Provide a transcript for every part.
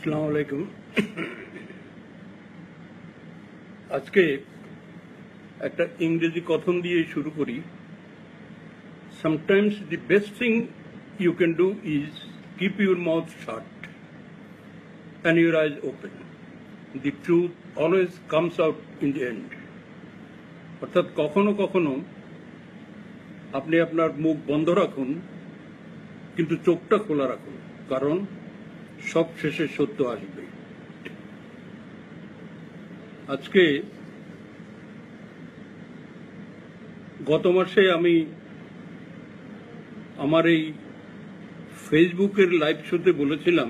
আসসালামু আলাইকুম। আজকে একটা ইংরেজি কথন দিয়ে শুরু করি। Sometimes the best thing you can do is keep your mouth shut and your eyes open. The truth always comes out in the end. অর্থাৎ কখনো কখনো আপনি আপনার মুখ বন্ধ রাখুন, কিন্তু চোখটা খোলা রাখুন, কারণ সব শেষে সত্য আসবে। আজকে গত মাসে আমি আমার এই ফেসবুকের লাইভ শোতে বলেছিলাম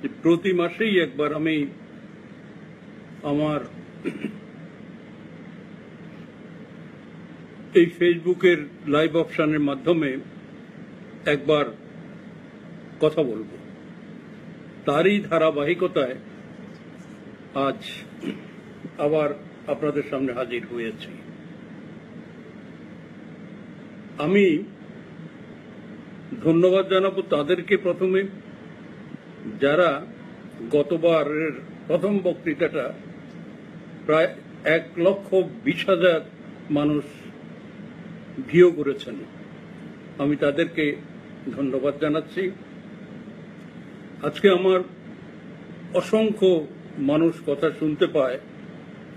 যে প্রতি মাসেই একবার আমি আমার এই ফেসবুকের লাইভ অপশনের মাধ্যমে একবার কথা বলবো। তারই ধারাবাহিকতায় আজ আবার আপনাদের সামনে হাজির হয়েছি। আমি ধন্যবাদ জানাবো তাদেরকে প্রথমে, যারা গতবারের প্রথম বক্তৃতাটা প্রায় 1,20,000 মানুষ ভিউ করেছেন। আমি তাদেরকে ধন্যবাদ জানাচ্ছি। আজকে আমার অসংখ্য মানুষ কথা শুনতে পায়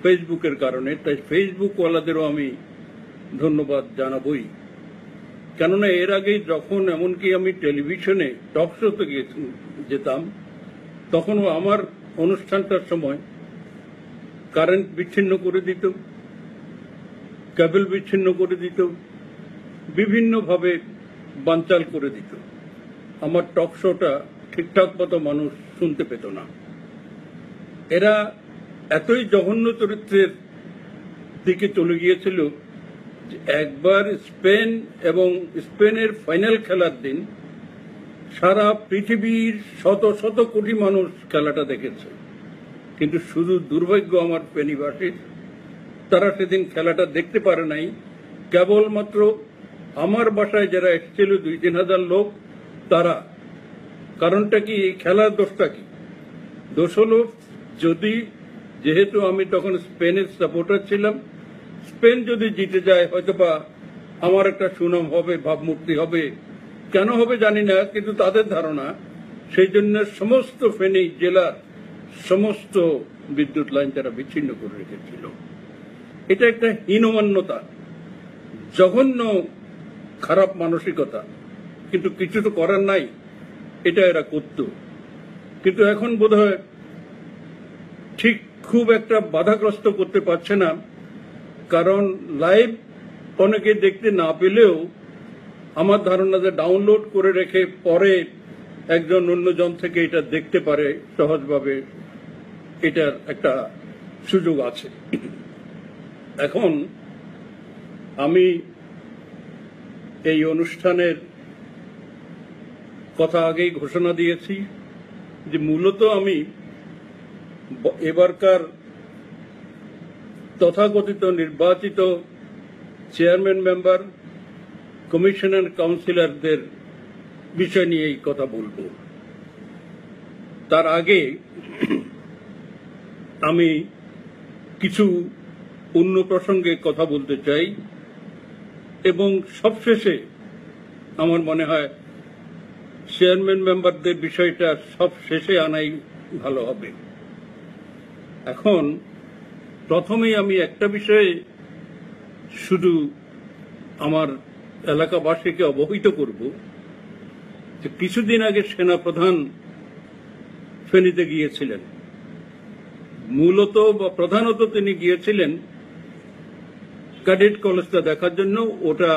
ফেসবুকের কারণে, তাই ফেসবুকওয়ালাদেরও আমি ধন্যবাদ জানাবই। কেননা এর আগে যখন এমনকি আমি টেলিভিশনে টক শোতে যেতাম, তখনও আমার অনুষ্ঠানটার সময় কারেন্ট বিচ্ছিন্ন করে দিত, কেবল বিচ্ছিন্ন করে দিত, বিভিন্নভাবে বানচাল করে দিত। আমার টক শোটা ঠিকঠাক মতো মানুষ শুনতে পেত না। এরা এতই জঘন্য চরিত্রের দিকে চলে গিয়েছিল যে একবার স্পেন এবং স্পেনের ফাইনাল খেলার দিন সারা পৃথিবীর শত শত কোটি মানুষ খেলাটা দেখেছে, কিন্তু শুধু দুর্ভাগ্য আমার ফেনীবাসীর, তারা সেদিন খেলাটা দেখতে পারে নাই। কেবলমাত্র আমার বাসায় যারা এসেছিল 2-3 হাজার লোক, তারা। কারণটা কি? এই খেলার দোষটা কি? দোষ হলো, যদি যেহেতু আমি তখন স্পেনের সাপোর্টার ছিলাম, স্পেন যদি জিতে যায় হয়তোবা আমার একটা সুনাম হবে, ভাবমূর্তি হবে। কেন হবে জানি না, কিন্তু তাদের ধারণা সেই জন্য সমস্ত ফেনী জেলার সমস্ত বিদ্যুৎ লাইন তারা বিচ্ছিন্ন করে রেখেছিল। এটা একটা হীনমান্যতা, জঘন্য খারাপ মানসিকতা, কিন্তু কিছু তো করার নাই, এটা এরা করত। কিন্তু এখন বোধহয় ঠিক খুব একটা বাধাগ্রস্ত করতে পারছে না, কারণ লাইভ অনেকে দেখতে না পেলেও আমার ধারণা যে ডাউনলোড করে রেখে পরে একজন অন্যজন থেকে এটা দেখতে পারে সহজভাবে, এটার একটা সুযোগ আছে। এখন আমি এই অনুষ্ঠানের কথা আগেই ঘোষণা দিয়েছি যে মূলত আমি এবারকার তথাকথিত নির্বাচিত চেয়ারম্যান মেম্বার, কমিশনার, কাউন্সিলরদের বিষয় নিয়ে এই কথা বলবো। তার আগে আমি কিছু অন্য প্রসঙ্গে কথা বলতে চাই, এবং সবশেষে আমার মনে হয় চেয়ারম্যান মেম্বারদের বিষয়টা সব শেষে আনাই ভালো হবে। এখন প্রথমেই আমি একটা বিষয়ে শুধু আমার এলাকাবাসীকে অবহিত করব যে কিছুদিন আগে সেনাপ্রধান ফেনীতে গিয়েছিলেন। মূলত বা প্রধানত তিনি গিয়েছিলেন ক্যাডেট কলেজটা দেখার জন্য। ওটা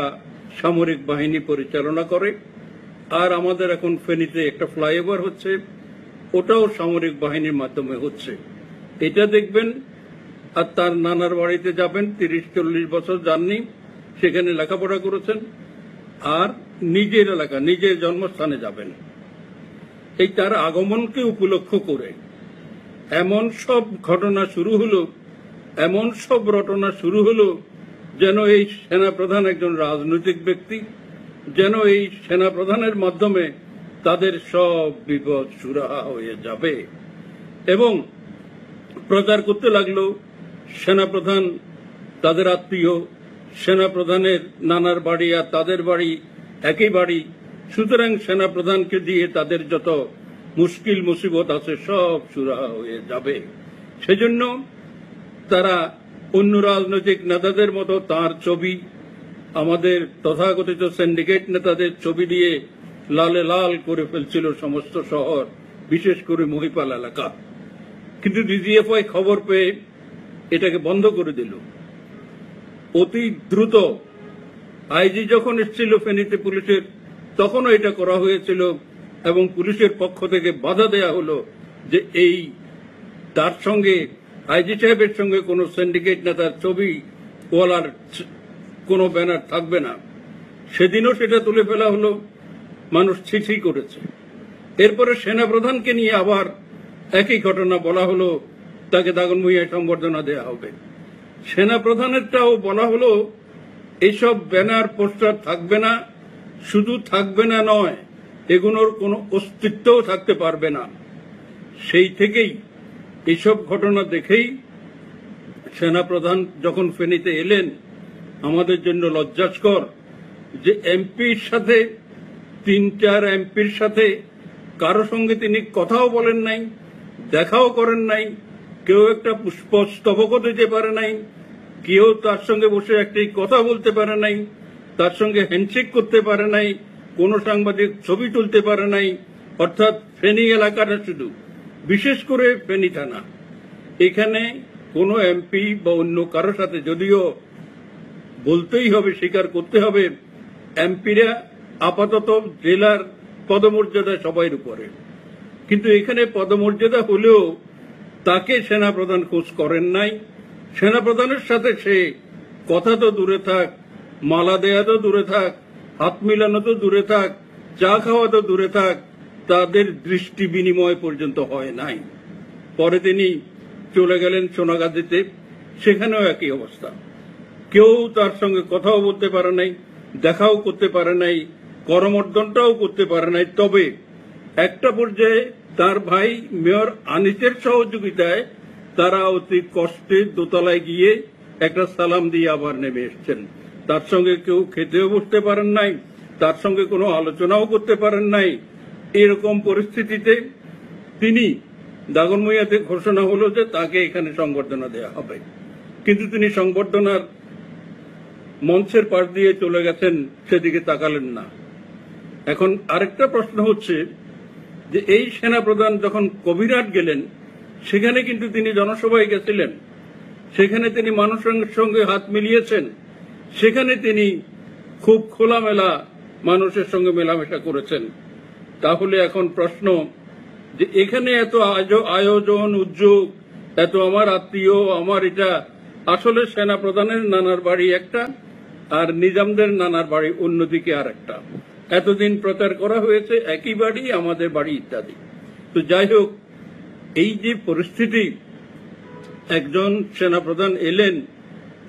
সামরিক বাহিনী পরিচালনা করে, আর আমাদের এখন ফেনীতে একটা ফ্লাইওভার হচ্ছে, ওটাও সামরিক বাহিনীর মাধ্যমে হচ্ছে। এটা দেখবেন, আর তার নানার বাড়িতে যাবেন, 30-40 বছর যাননি, সেখানে লেখাপড়া করেছেন, আর নিজের এলাকা, নিজের জন্মস্থানে যাবেন। এই তার আগমনকে উপলক্ষ করে এমন সব ঘটনা শুরু হলো, এমন সব রটনা শুরু হলো, যেন এই সেনাপ্রধান একজন রাজনৈতিক ব্যক্তি, যেন এই সেনাপ্রধানের মাধ্যমে তাদের সব বিপদ সুরাহা হয়ে যাবে। এবং প্রচার করতে লাগলো সেনাপ্রধান তাদের আত্মীয়, সেনাপ্রধানের নানার বাড়ি আর তাদের বাড়ি একই বাড়ি, সুতরাং সেনাপ্রধানকে দিয়ে তাদের যত মুশকিল মুসিবত আছে সব সুরাহা হয়ে যাবে। সেজন্য তারা অন্য রাজনৈতিক নেতাদের মতো তার ছবি, আমাদের তথাকথিত সিন্ডিকেট নেতাদের ছবি দিয়ে লালে লাল করে ফেলছিল সমস্ত শহর, বিশেষ করে মহিপাল এলাকা। কিন্তু ডিজিএফআই খবর পেয়ে এটাকে বন্ধ করে দিল। অতি দ্রুত আইজি যখন এসেছিল ফেনীতে পুলিশের, তখনও এটা করা হয়েছিল এবং পুলিশের পক্ষ থেকে বাধা দেয়া হলো যে এই তার সঙ্গে আইজি সাহেবের সঙ্গে কোনো সিন্ডিকেট নেতার ছবি ওয়ালার কোনো ব্যানার থাকবে না। সেদিনও সেটা তুলে ফেলা হলো, মানুষ ছিছি করেছে। এরপরে সেনাপ্রধানকে নিয়ে আবার একই ঘটনা বলা হলো, তাকে দাগনভূঞায় সংবর্ধনা দেয়া হবে। সেনাপ্রধানেরটাও বলা হলো এইসব ব্যানার পোস্টার থাকবে না, শুধু থাকবে না নয়, এগুলোর কোনো অস্তিত্বও থাকতে পারবে না। সেই থেকেই এইসব ঘটনা দেখেই সেনাপ্রধান যখন ফেনীতে এলেন, আমাদের জন্য লজ্জাস্কর যে এমপির সাথে, 3-4 এমপির সাথে কারো সঙ্গে তিনি কথাও বলেন নাই, দেখাও করেন নাই, কেউ একটা পুষ্পস্তবকও দিতে পারে নাই, কেউ তার সঙ্গে বসে একটি কথা বলতে পারে নাই, তার সঙ্গে হ্যান্ডশেক করতে পারে নাই, কোনো সাংবাদিক ছবি তুলতে পারে নাই। অর্থাৎ ফেনী এলাকাটা শুধু, বিশেষ করে ফেনী থানা, এখানে কোনো এমপি বা অন্য কারোর সাথে, যদিও বলতেই হবে, স্বীকার করতে হবে, এমপিরা আপাতত জেলার পদমর্যাদা সবার উপরে, কিন্তু এখানে পদমর্যাদা হলেও তাকে সেনাপ্রধান খোঁজ করেন নাই। সেনাপ্রধানের সাথে সে কথা তো দূরে থাক, মালা দেয়া তো দূরে থাক, হাত মিলানো তো দূরে থাক, চা খাওয়া তো দূরে থাক, তাদের দৃষ্টি বিনিময় পর্যন্ত হয় নাই। পরে তিনি চলে গেলেন সোনাগাজীতে, সেখানেও একই অবস্থা, কেউ তার সঙ্গে কথাও বলতে পারে নাই, দেখাও করতে পারে নাই, করমর্দনটাও করতে পারে নাই। তবে একটা পর্যায়ে তার ভাই মেয়র আনিসের সহযোগিতায় তারা অতি কষ্টে দোতলায় গিয়ে একটা সালাম দিয়ে আবার নেমে এসছেন। তার সঙ্গে কেউ খেতেও বসতে পারেন নাই, তার সঙ্গে কোনো আলোচনাও করতে পারেন নাই। এরকম পরিস্থিতিতে তিনি দাগনভূঞাতে ঘোষণা হলো যে তাকে এখানে সংবর্ধনা দেওয়া হবে, কিন্তু তিনি সংবর্ধনার মঞ্চের পাশ দিয়ে চলে গেছেন, সেদিকে তাকালেন না। এখন আরেকটা প্রশ্ন হচ্ছে যে এই সেনাপ্রধান যখন কবিরহাট গেলেন, সেখানে কিন্তু তিনি জনসভায় গেছিলেন, সেখানে তিনি মানুষের সঙ্গে হাত মিলিয়েছেন, সেখানে তিনি খুব খোলামেলা মানুষের সঙ্গে মেলামেশা করেছেন। তাহলে এখন প্রশ্ন যে এখানে এত আয়োজন, উদ্যোগ, এত আমার আত্মীয়, আমার এটা, আসলে সেনাপ্রধানের নানার বাড়ি একটা আর নিজামদের নানার বাড়ি অন্যদিকে আর একটা। এতদিন প্রচার করা হয়েছে একই বাড়ি, আমাদের বাড়ি ইত্যাদি। তো যাই হোক, এই যে পরিস্থিতি, একজন সেনাপ্রধান এলেন,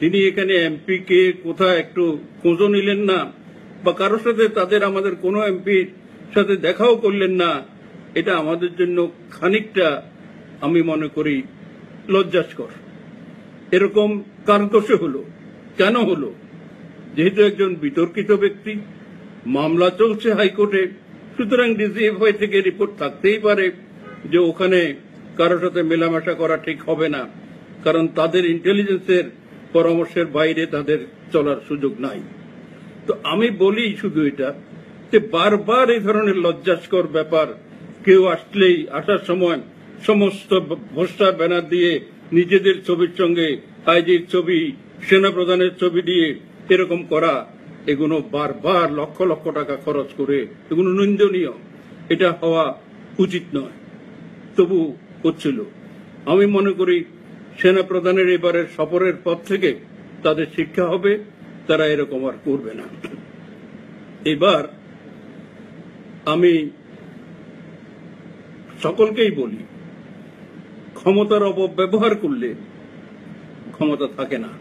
তিনি এখানে এমপি কে কোথায় একটু খোঁজও নিলেন না, বা কারোর সাথে তাদের আমাদের কোনো এমপির সাথে দেখাও করলেন না। এটা আমাদের জন্য খানিকটা, আমি মনে করি, লজ্জাস্কর। এরকম কার দোষে হলো, কেন হলো? যেহেতু একজন বিতর্কিত ব্যক্তি, মামলা চলছে হাইকোর্টে, সুতরাং ডিজিএফআই থেকে রিপোর্ট থাকতেই পারে যে ওখানে কারোর সাথে মেলামেশা করা ঠিক হবে না, কারণ তাদের ইন্টেলিজেন্সের পরামর্শের বাইরে তাদের চলার সুযোগ নাই। তো আমি বলি শুধু এটা যে বারবার এই ধরনের লজ্জাস্কর ব্যাপার, কেউ আসলেই, আসার সময় সমস্ত ভোস্টা ব্যানার দিয়ে নিজেদের ছবির সঙ্গে আইজির ছবি, সেনাপ্রধানের ছবি দিয়ে এরকম করা, এগুলো বারবার লক্ষ লক্ষ টাকা খরচ করে, এগুলো নিন্দনীয়, এটা হওয়া উচিত নয়। তবু হচ্ছিল। আমি মনে করি সেনাপ্রধানের এবারের সফরের পর থেকে তাদের শিক্ষা হবে, তারা এরকম আর করবে না। এবার আমি সকলকেই বলি, ক্ষমতার অপব্যবহার করলে ক্ষমতা থাকে না,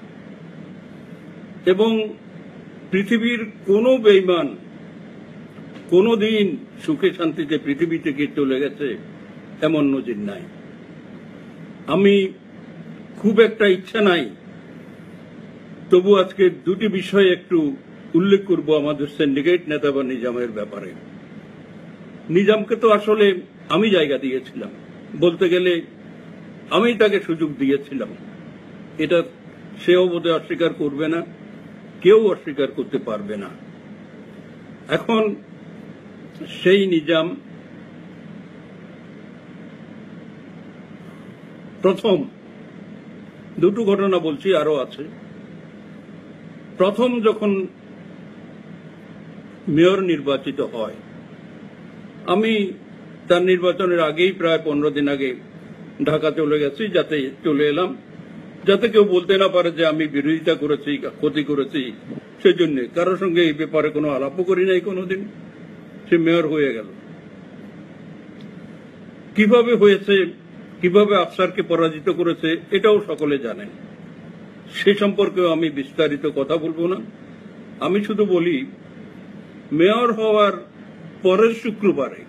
এবং পৃথিবীর কোন বেঈমান কোনদিন সুখে শান্তিতে পৃথিবী থেকে চলে গেছে এমন নজির নাই। আমি খুব একটা ইচ্ছা নাই, তবু আজকে দুটি বিষয় একটু উল্লেখ করব আমাদের সিন্ডিকেট নেতা বা নিজামের ব্যাপারে। নিজামকে তো আসলে আমি জায়গা দিয়েছিলাম, বলতে গেলে আমি তাকে সুযোগ দিয়েছিলাম। এটা সেও বোধহয় অস্বীকার করবে না, কেউ অস্বীকার করতে পারবে না। এখন সেই নিজাম প্রথম দুটো ঘটনা বলছি, আরো আছে। প্রথম যখন মেয়র নির্বাচিত হয়, আমি তার নির্বাচনের আগেই প্রায় 15 দিন আগে ঢাকা চলে গেছি, যাতে চলে এলাম যাতে কেউ বলতে না পারে যে আমি বিরোধিতা করেছি, ক্ষতি করেছি। সেজন্য কারোর সঙ্গে এই ব্যাপারে কোনো আলাপও করি নাই কোনোদিন। সে মেয়র হয়ে গেল। কিভাবে হয়েছে, কিভাবে আফসারকে পরাজিত করেছে, এটাও সকলে জানেন। সে সম্পর্কেও আমি বিস্তারিত কথা বলবো না। আমি শুধু বলি, মেয়র হওয়ার পরের শুক্রবারে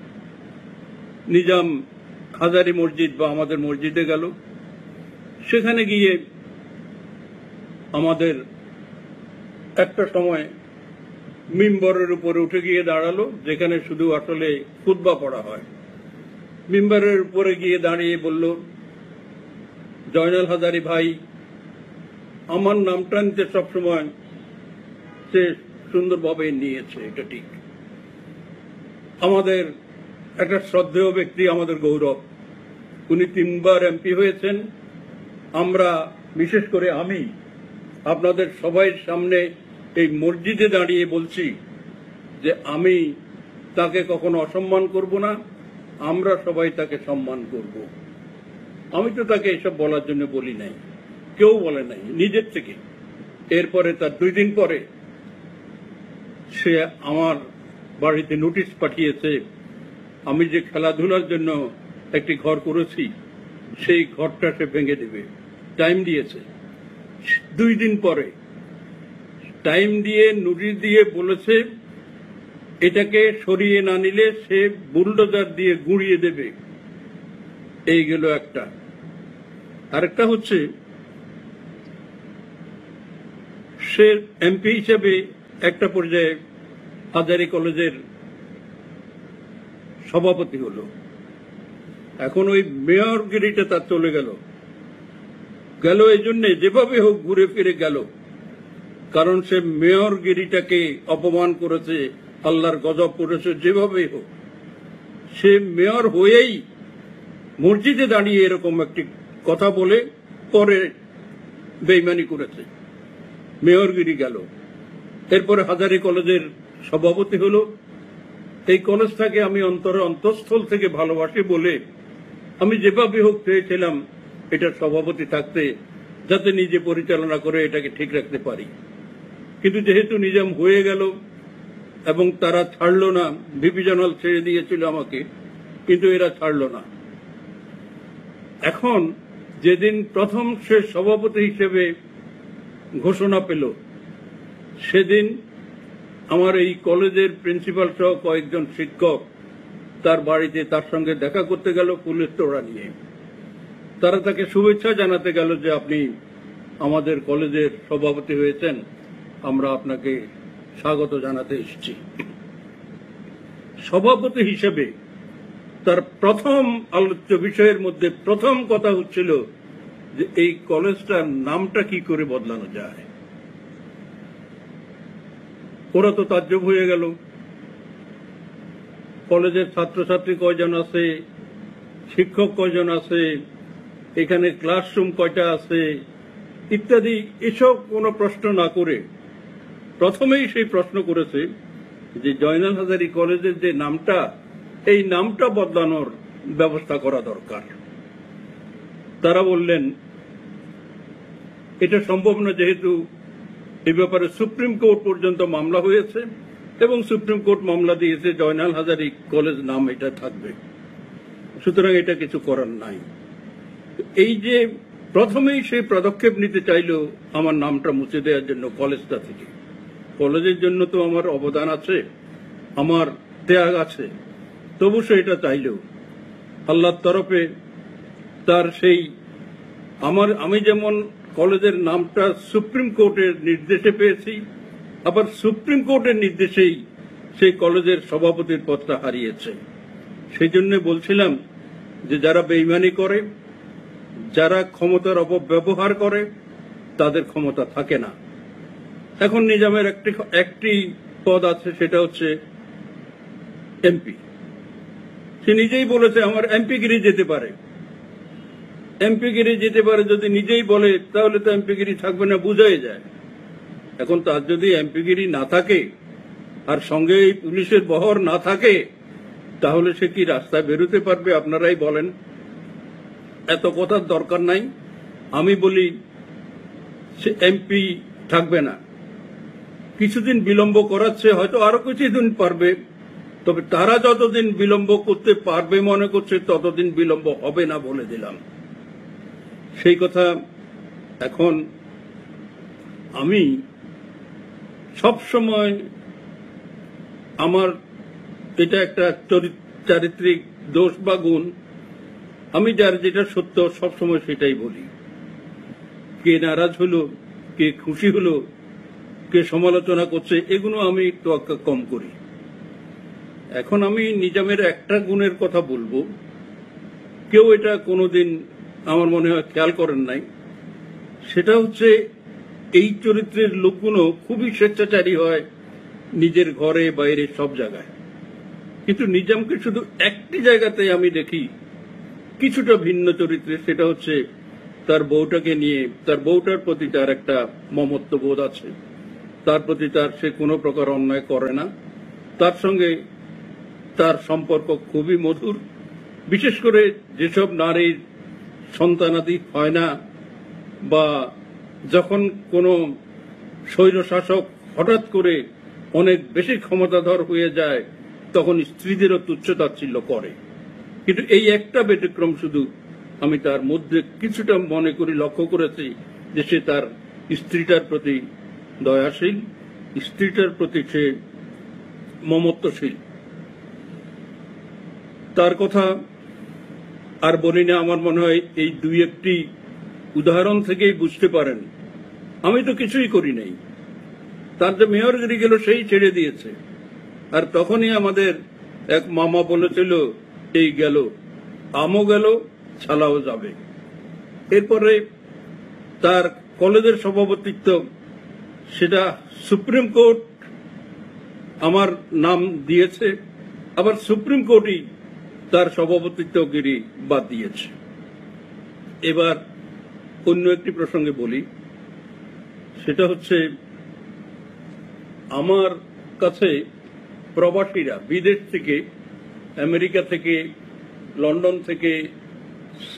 নিজাম হাজারী মসজিদ বা আমাদের মসজিদে গেল। সেখানে গিয়ে আমাদের একটা সময় মিম্বরের উপরে উঠে গিয়ে দাঁড়ালো, যেখানে শুধু আসলে খুতবা পড়া হয়। মিম্বরের উপরে গিয়ে দাঁড়িয়ে বলল, জয়নাল হাজারী ভাই, আমার নামটা নিতে সবসময় সে সুন্দরভাবে নিয়েছে, এটা ঠিক। আমাদের একটা শ্রদ্ধেয় ব্যক্তি, আমাদের গৌরব, উনি 3 বার এমপি হয়েছেন। আমরা, বিশেষ করে আমি, আপনাদের সবাই সামনে এই মসজিদে দাঁড়িয়ে বলছি যে আমি তাকে কখনো অসম্মান করব না, আমরা সবাই তাকে সম্মান করব। আমি তো তাকে এসব বলার জন্য বলি নাই, কেউ বলে নাই, নিজের থেকে। এরপরে তার 2 দিন পরে সে আমার বাড়িতে নোটিশ পাঠিয়েছে, আমি যে খেলাধুলার জন্য একটি ঘর করেছি সেই ঘরটা সে ভেঙে দেবে। টাইম দিয়েছে। 2 দিন পরে টাইম দিয়ে নোটিশ দিয়ে বলেছে এটাকে সরিয়ে না নিলে সে বুলডোজার দিয়ে গুঁড়িয়ে দেবে। এই গেল একটা। আরেকটা হচ্ছে, সে এমপি হিসেবে একটা পর্যায়ে হাজারী কলেজের সভাপতি হলো। এখন ওই মেয়রগিরিটা তার চলে গেল এই জন্য যেভাবে হোক ঘুরে ফিরে গেল, কারণ সে মেয়রগিরিটাকে অপমান করেছে, আল্লাহর গজব করেছে। যেভাবেই হোক সে মেয়র হয়েই মসজিদে দাঁড়িয়ে এরকম একটি কথা বলে পরে বেইমানি করেছে, মেয়রগিরি গেল। এরপরে হাজারী কলেজের সভাপতি হলো। এই কলেজটাকে আমি অন্তঃস্থল থেকে ভালোবাসি বলে আমি যেভাবে হোক চেয়েছিলাম এটার সভাপতি থাকতে, যাতে নিজে পরিচালনা করে এটাকে ঠিক রাখতে পারি। কিন্তু যেহেতু নিজাম হয়ে গেল এবং তারা ছাড়লো না, ভিপি জেনারেল ছেড়ে দিয়েছিল আমাকে, কিন্তু এরা ছাড়লো না। এখন যেদিন প্রথম সে সভাপতি হিসেবে ঘোষণা পেল, সেদিন আমার এই কলেজের প্রিন্সিপাল সহ কয়েকজন শিক্ষক তার বাড়িতে তার সঙ্গে দেখা করতে গেল পুলিশ তোড়া নিয়ে। তারা তাকে শুভেচ্ছা জানাতে গেল যে আপনি আমাদের কলেজের সভাপতি হয়েছেন, আমরা আপনাকে স্বাগত জানাতে এসেছি। সভাপতি হিসেবে তার প্রথম আলোচ্য বিষয়ের মধ্যে প্রথম কথা হচ্ছিল যে এই কলেজটার নামটা কি করে বদলানো যায়। ওরা তো তাজ্জব হয়ে গেল। কলেজের ছাত্রছাত্রী কয়জন আছে, শিক্ষক কয়জন আছে, এখানে ক্লাসরুম কয়টা আছে ইত্যাদি, এসব কোনো প্রশ্ন না করে প্রথমেই সেই প্রশ্ন করেছে যে জয়নাল হাজারী কলেজের যে নামটা, এই নামটা বদলানোর ব্যবস্থা করা দরকার। তারা বললেন এটা সম্ভব না, যেহেতু এই ব্যাপারে সুপ্রিম কোর্ট পর্যন্ত মামলা হয়েছে এবং সুপ্রিম কোর্ট মামলা দিয়েছে জয়নাল হাজারী কলেজ নাম এটা থাকবে, সুতরাং এটা কিছু করার নাই। এই যে প্রথমেই সেই পদক্ষেপ নিতে চাইল আমার নামটা মুছে দেওয়ার জন্য কলেজটা থেকে। কলেজের জন্য তো আমার অবদান আছে, আমার ত্যাগ আছে, তবু সে এটা চাইল। আল্লাহর তরফে তার সেই আমি যেমন কলেজের নামটা সুপ্রিম কোর্টের নির্দেশে পেয়েছি, আবার সুপ্রিম কোর্টের নির্দেশেই সেই কলেজের সভাপতির পদটা হারিয়েছে। সেই জন্য বলছিলাম যে যারা বেইমানি করে, যারা ক্ষমতার অপব্যবহার করে, তাদের ক্ষমতা থাকে না। এখন নিজামের একটি পদ আছে, সেটা হচ্ছে এমপি। সে নিজেই বলেছে আমার এমপিগিরি যেতে পারে। এমপিগিরি যেতে পারে যদি নিজেই বলে, তাহলে তো এমপিগিরি থাকবে না, বুঝাই যায়। এখন তার যদি এমপিগিরি না থাকে আর সঙ্গে এই পুলিশের বহর না থাকে, তাহলে সে কি রাস্তায় বেরোতে পারবে? আপনারাই বলেন। এত কথার দরকার নাই। আমি বলি সে এমপি থাকবে না। কিছুদিন বিলম্ব করাচ্ছে, হয়তো আরো কিছুদিন পারবে, তবে তারা যতদিন বিলম্ব করতে পারবে মনে করছে ততদিন বিলম্ব হবে না, বলে দিলাম। সেই কথা এখন আমি সব সময়, আমার এটা একটা চারিত্রিক দোষ বা গুণ, আমি যার যেটা সত্য সবসময় সেটাই বলি। কে নারাজ হলো, কে খুশি হলো, কে সমালোচনা করছে, এগুলো আমি তোয়াক্কা কম করি। এখন আমি নিজামের একটা গুণের কথা বলবো, কেউ এটা কোনোদিন আমার মনে হয় খেয়াল করেন নাই। সেটা হচ্ছে এই চরিত্রের লোকগুলো খুবই স্বেচ্ছাচারী হয় নিজের ঘরে বাইরে সব জায়গায়, কিন্তু নিজামকে শুধু একটি জায়গাতে আমি দেখি কিছুটা ভিন্ন চরিত্রে। সেটা হচ্ছে তার বউটাকে নিয়ে, তার বউটার প্রতি তার একটা মমত্ব বোধ আছে, তার প্রতি সে কোনো প্রকার অন্যায় করে না, তার সঙ্গে তার সম্পর্ক খুবই মধুর। বিশেষ করে যেসব নারীর সন্তানাদি হয় না, বা যখন কোনো স্বৈরশাসক হঠাৎ করে অনেক বেশি ক্ষমতাধর হয়ে যায়, তখন স্ত্রীদেরও তুচ্ছতাচ্ছিল্য করে। কিন্তু এই একটা ব্যতিক্রম শুধু আমি তার মধ্যে কিছুটা মনে করি, লক্ষ্য করেছি যে সে তার স্ত্রীটার প্রতি দয়াশীল, স্ত্রীটার প্রতি সে মমত্বশীল। তার কথা আর বলি না। আমার মনে হয় এই দুই একটি উদাহরণ থেকেই বুঝতে পারেন আমি তো কিছুই করি নাই। তার যে মেয়রগিরি গেল সেই ছেড়ে দিয়েছে, আর তখনই আমাদের এক মামা বলেছিল এই গেল, আমও গেল, ছালাও যাবে। এরপরে তার কলেজের সভাপতিত্ব, সেটা সুপ্রিম কোর্ট আমার নাম দিয়েছে, আবার সুপ্রিম কোর্টই তার সভাপতিত্বগিরি বাদ দিয়েছে। এবার অন্য একটি প্রসঙ্গে বলি, সেটা হচ্ছে আমার কাছে প্রবাসীরা বিদেশ থেকে, আমেরিকা থেকে, লন্ডন থেকে,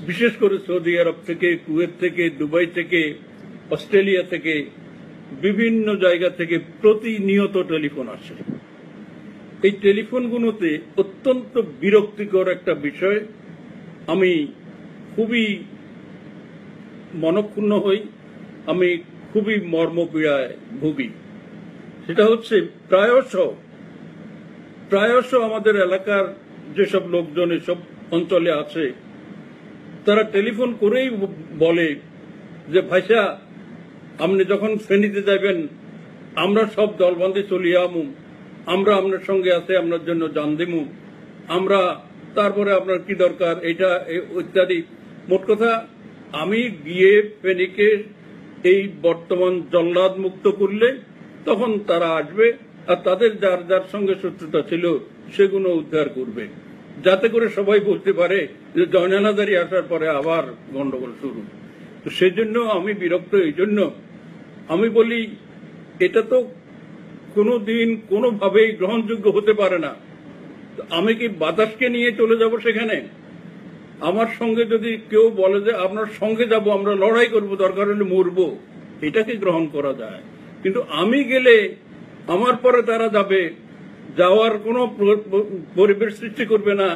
বিশেষ করে সৌদি আরব থেকে, কুয়েত থেকে, দুবাই থেকে, অস্ট্রেলিয়া থেকে, বিভিন্ন জায়গা থেকে প্রতিনিয়ত টেলিফোন আসে। এই টেলিফোনগুলোতে অত্যন্ত বিরক্তিকর একটা বিষয়, আমি খুবই মনক্ষুণ্ণ হই, আমি খুবই মর্মপীড়ায় ভুগি। সেটা হচ্ছে প্রায়শ আমাদের এলাকার যেসব লোকজন এসব অঞ্চলে আছে, তারা টেলিফোন করেই বলে যে ভাইসা আপনি যখন ফেনীতে যাবেন আমরা সব দলবন্দী চলিয়ে আমু, আমরা আপনার সঙ্গে আছে, আপনার জন্য জান দিমু, আমরা তারপরে আপনার কি দরকার এটা ইত্যাদি। মোট কথা আমি গিয়ে ফেনীকে এই বর্তমান জল্লাদ মুক্ত করলে তখন তারা আসবে, আর তাদের যার যার সঙ্গে শত্রুতা ছিল সেগুলো উদ্ধার করবে, যাতে করে সবাই বলতে পারে যে জয়নাল হাজারী আসার পরে আবার গন্ডগোল শুরু। তো সেজন্য আমি বিরক্ত। এই জন্য আমি বলি এটা তো কোনোদিন কোনোভাবেই গ্রহণযোগ্য হতে পারে না। আমি কি বাতাসকে নিয়ে চলে যাব সেখানে? আমার সঙ্গে যদি কেউ বলে যে আপনার সঙ্গে যাব, আমরা লড়াই করব, দরকার হলে মরবো, এটাকে গ্রহণ করা যায়। কিন্তু আমি গেলে আমার পরে তারা যাবে, যাওয়ার কোনো পরিবেশ সৃষ্টি করবে না,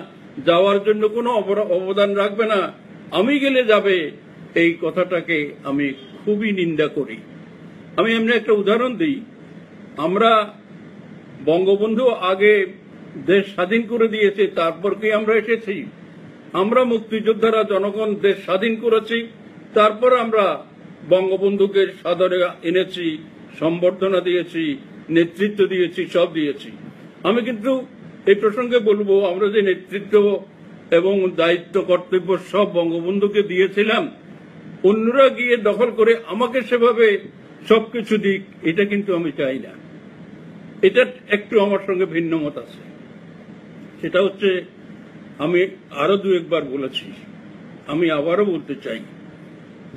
যাওয়ার জন্য কোনো অবদান রাখবে না, আমি গেলে যাবে, এই কথাটাকে আমি খুবই নিন্দা করি। আমি এমনি একটা উদাহরণ দিই। আমরা বঙ্গবন্ধু আগে দেশ স্বাধীন করে দিয়েছে, তারপর কি আমরা এসেছি? আমরা মুক্তিযোদ্ধারা জনগণ দেশ স্বাধীন করেছি, তারপর আমরা বঙ্গবন্ধুকে সাদরে এনেছি, সম্বর্ধনা দিয়েছি, নেতৃত্ব দিয়েছি, সব দিয়েছি। আমি কিন্তু এই প্রসঙ্গে বলবো, আমরা যে নেতৃত্ব এবং দায়িত্ব কর্তব্য সব বঙ্গবন্ধুকে দিয়েছিলাম, অন্যরা গিয়ে দখল করে আমাকে সেভাবে সবকিছু দিক, এটা কিন্তু আমি চাই না। এটা একটু আমার সঙ্গে ভিন্ন মত আছে। সেটা হচ্ছে, আমি আরো দু একবার বলেছি, আমি আবারও বলতে চাই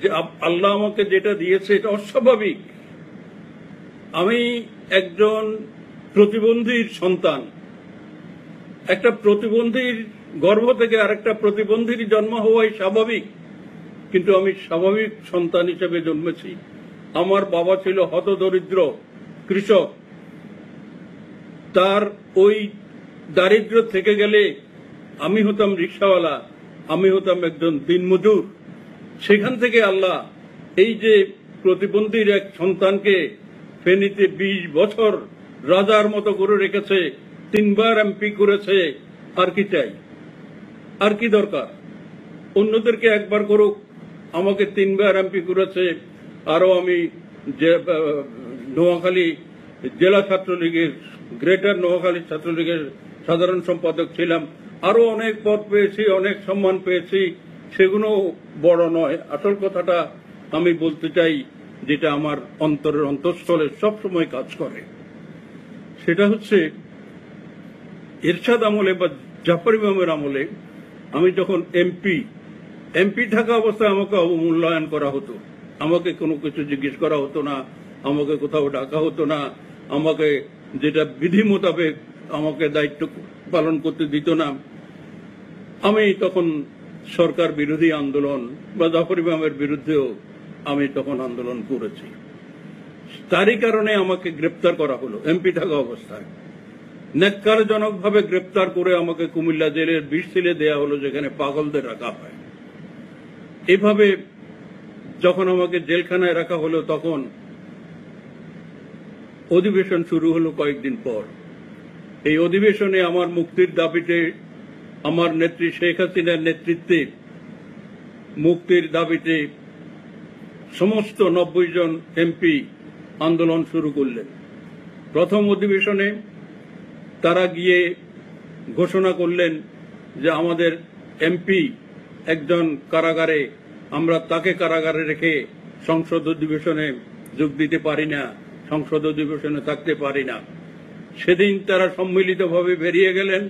যে আল্লাহ আমাকে যেটা দিয়েছে এটা অস্বাভাবিক। আমি একজন প্রতিবন্ধীর সন্তান। একটা প্রতিবন্ধীর গর্ভ থেকে আরেকটা প্রতিবন্ধীর জন্ম হওয়াই স্বাভাবিক, কিন্তু আমি স্বাভাবিক সন্তান হিসেবে জন্মেছি। আমার বাবা ছিল হতদরিদ্র কৃষক, তার ওই দারিদ্র থেকে গেলে আমি হতাম রিক্সাওয়ালা, আমি হতাম একজন দিনমজুর। সেখান থেকে আল্লাহ এই যে প্রতিবন্ধীর এক সন্তানকে ফেনীতে 20 বছর রাজার মতো করে রেখেছে, 3 বার এমপি করেছে, আর কি চাই? আর কি দরকার? অন্যদেরকে একবার করুক, আমাকে 3 বার এমপি করেছে। আরো আমি নোয়াখালী জেলা ছাত্রলীগের, গ্রেটার নোয়াখালী ছাত্রলীগের সাধারণ সম্পাদক ছিলাম। আরো অনেক পদ পেয়েছি, অনেক সম্মান পেয়েছি, সেগুলো বড় নয়। আসল কথাটা আমি বলতে চাই, যেটা আমার অন্তরের অন্তঃস্থলে সবসময় কাজ করে, সেটা হচ্ছে এরশাদ আমলে বা জাফর ইমামের আমলে আমি যখন এমপি থাকা অবস্থায় আমাকে অবমূল্যায়ন করা হতো। আমাকে কোনো কিছু জিজ্ঞেস করা হতো না, আমাকে কোথাও ডাকা হতো না, আমাকে যেটা বিধি মোতাবেক আমাকে দায়িত্ব পালন করতে দিত না। আমি তখন সরকার বিরোধী আন্দোলন বা জাফর ইমামের বিরুদ্ধেও আমি তখন আন্দোলন করেছি। তারই কারণে আমাকে গ্রেপ্তার করা হলো এমপি থাকা অবস্থায়। ন্যাক্কারজনকভাবে গ্রেপ্তার করে আমাকে কুমিল্লা জেলের 20 সেলে দেয়া হলো, যেখানে পাগলদের রাখা হয়। এভাবে যখন আমাকে জেলখানায় রাখা হলো, তখন অধিবেশন শুরু হলো কয়েকদিন পর। এই অধিবেশনে আমার মুক্তির দাবিতে, আমার নেত্রী শেখ হাসিনার নেতৃত্বে মুক্তির দাবিতে সমস্ত 90 জন এমপি আন্দোলন শুরু করলেন। প্রথম অধিবেশনে তারা গিয়ে ঘোষণা করলেন যে আমাদের এমপি একজন কারাগারে, আমরা তাকে কারাগারে রেখে সংসদ অধিবেশনে যোগ দিতে পারি না, সংসদ অধিবেশনে থাকতে পারি না। সেদিন তারা সম্মিলিতভাবে বেরিয়ে গেলেন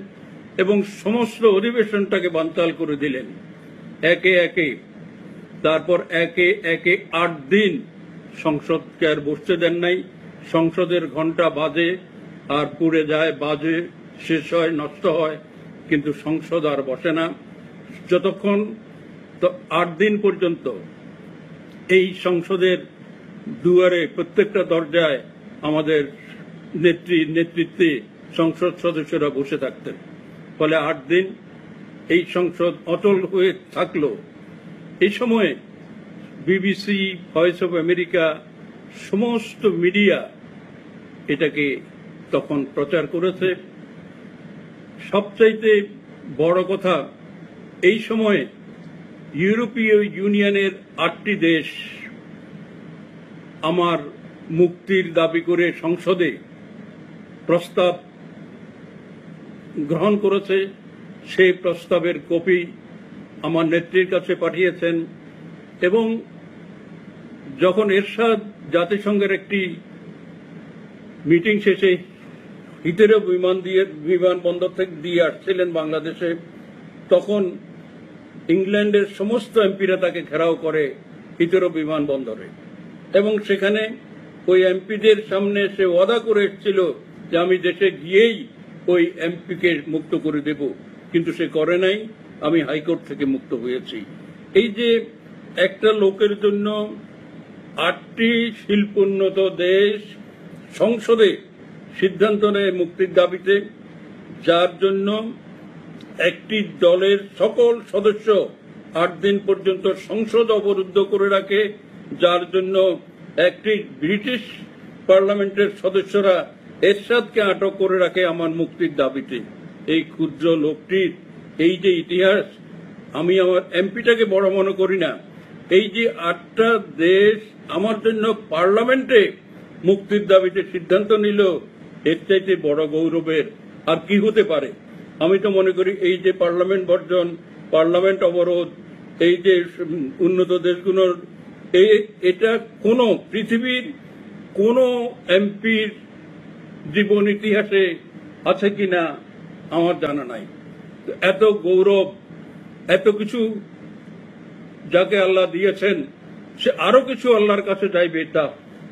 এবং সমস্ত অধিবেশনটাকে বানচাল করে দিলেন একে একে। তারপর একে একে 8 দিন সংসদকে আর বসতে দেন নাই। সংসদের ঘন্টা বাজে আর পুড়ে যায়, বাজে, শেষ হয়, নষ্ট হয়, কিন্তু সংসদ আর বসে না। যতক্ষণ 8 দিন পর্যন্ত এই সংসদের দুয়ারে, প্রত্যেকটা দরজায় আমাদের নেত্রীর নেতৃত্বে সংসদ সদস্যরা বসে থাকতেন। ফলে 8 দিন এই সংসদ অচল হয়ে থাকলো। এই সময়ে বিবিসি, ভয়েস অফ আমেরিকা, সমস্ত মিডিয়া এটাকে তখন প্রচার করেছে। সবচাইতে বড় কথা, এই সময়ে ইউরোপীয় ইউনিয়নের 8টি দেশ আমার মুক্তির দাবি করে সংসদে প্রস্তাব গ্রহণ করেছে। সেই প্রস্তাবের কপি আমার নেত্রীর কাছে পাঠিয়েছেন। এবং যখন এরশাদ জাতিসংঘের একটি মিটিং শেষে হিথরো বিমানবন্দর থেকে দিয়ে আসছিলেন বাংলাদেশে, তখন ইংল্যান্ডের সমস্ত এমপিরা তাকে ঘেরাও করে হিথরো বিমানবন্দরে, এবং সেখানে ওই এমপিদের সামনে সে ওয়াদা করে এসেছিল যে আমি দেশে গিয়েই ওই এমপিকে মুক্ত করে দেব, কিন্তু সে করে নাই। আমি হাইকোর্ট থেকে মুক্ত হয়েছি। এই যে একটা লোকের জন্য 8টি শিল্পোন্নত দেশ সংসদে সিদ্ধান্ত নেয় মুক্তির দাবিতে, যার জন্য একটি দলের সকল সদস্য 8 দিন পর্যন্ত সংসদ অবরুদ্ধ করে রাখে, যার জন্য একটি ব্রিটিশ পার্লামেন্টের সদস্যরা এরশাদকে আটক করে রাখে আমার মুক্তির দাবিতে। এই ক্ষুদ্র লোকটির এই যে ইতিহাস, আমি আমার এমপিটাকে বড় মনে করি না, এই যে 8টা দেশ আমার জন্য পার্লামেন্টে মুক্তির দাবিতে সিদ্ধান্ত নিল, এর চাইতে বড় গৌরবের আর কি হতে পারে? আমি তো মনে করি এই যে পার্লামেন্ট বর্জন, পার্লামেন্ট অবরোধ, এই যে উন্নত দেশগুলোর এটা কোন পৃথিবীর কোন এমপির জীবন ইতিহাসে আছে কিনা আমার জানা নাই। এত গৌরব, এত কিছু যাকে আল্লাহ দিয়েছেন সে আরো কিছু আল্লাহর কাছে চাইবে, তা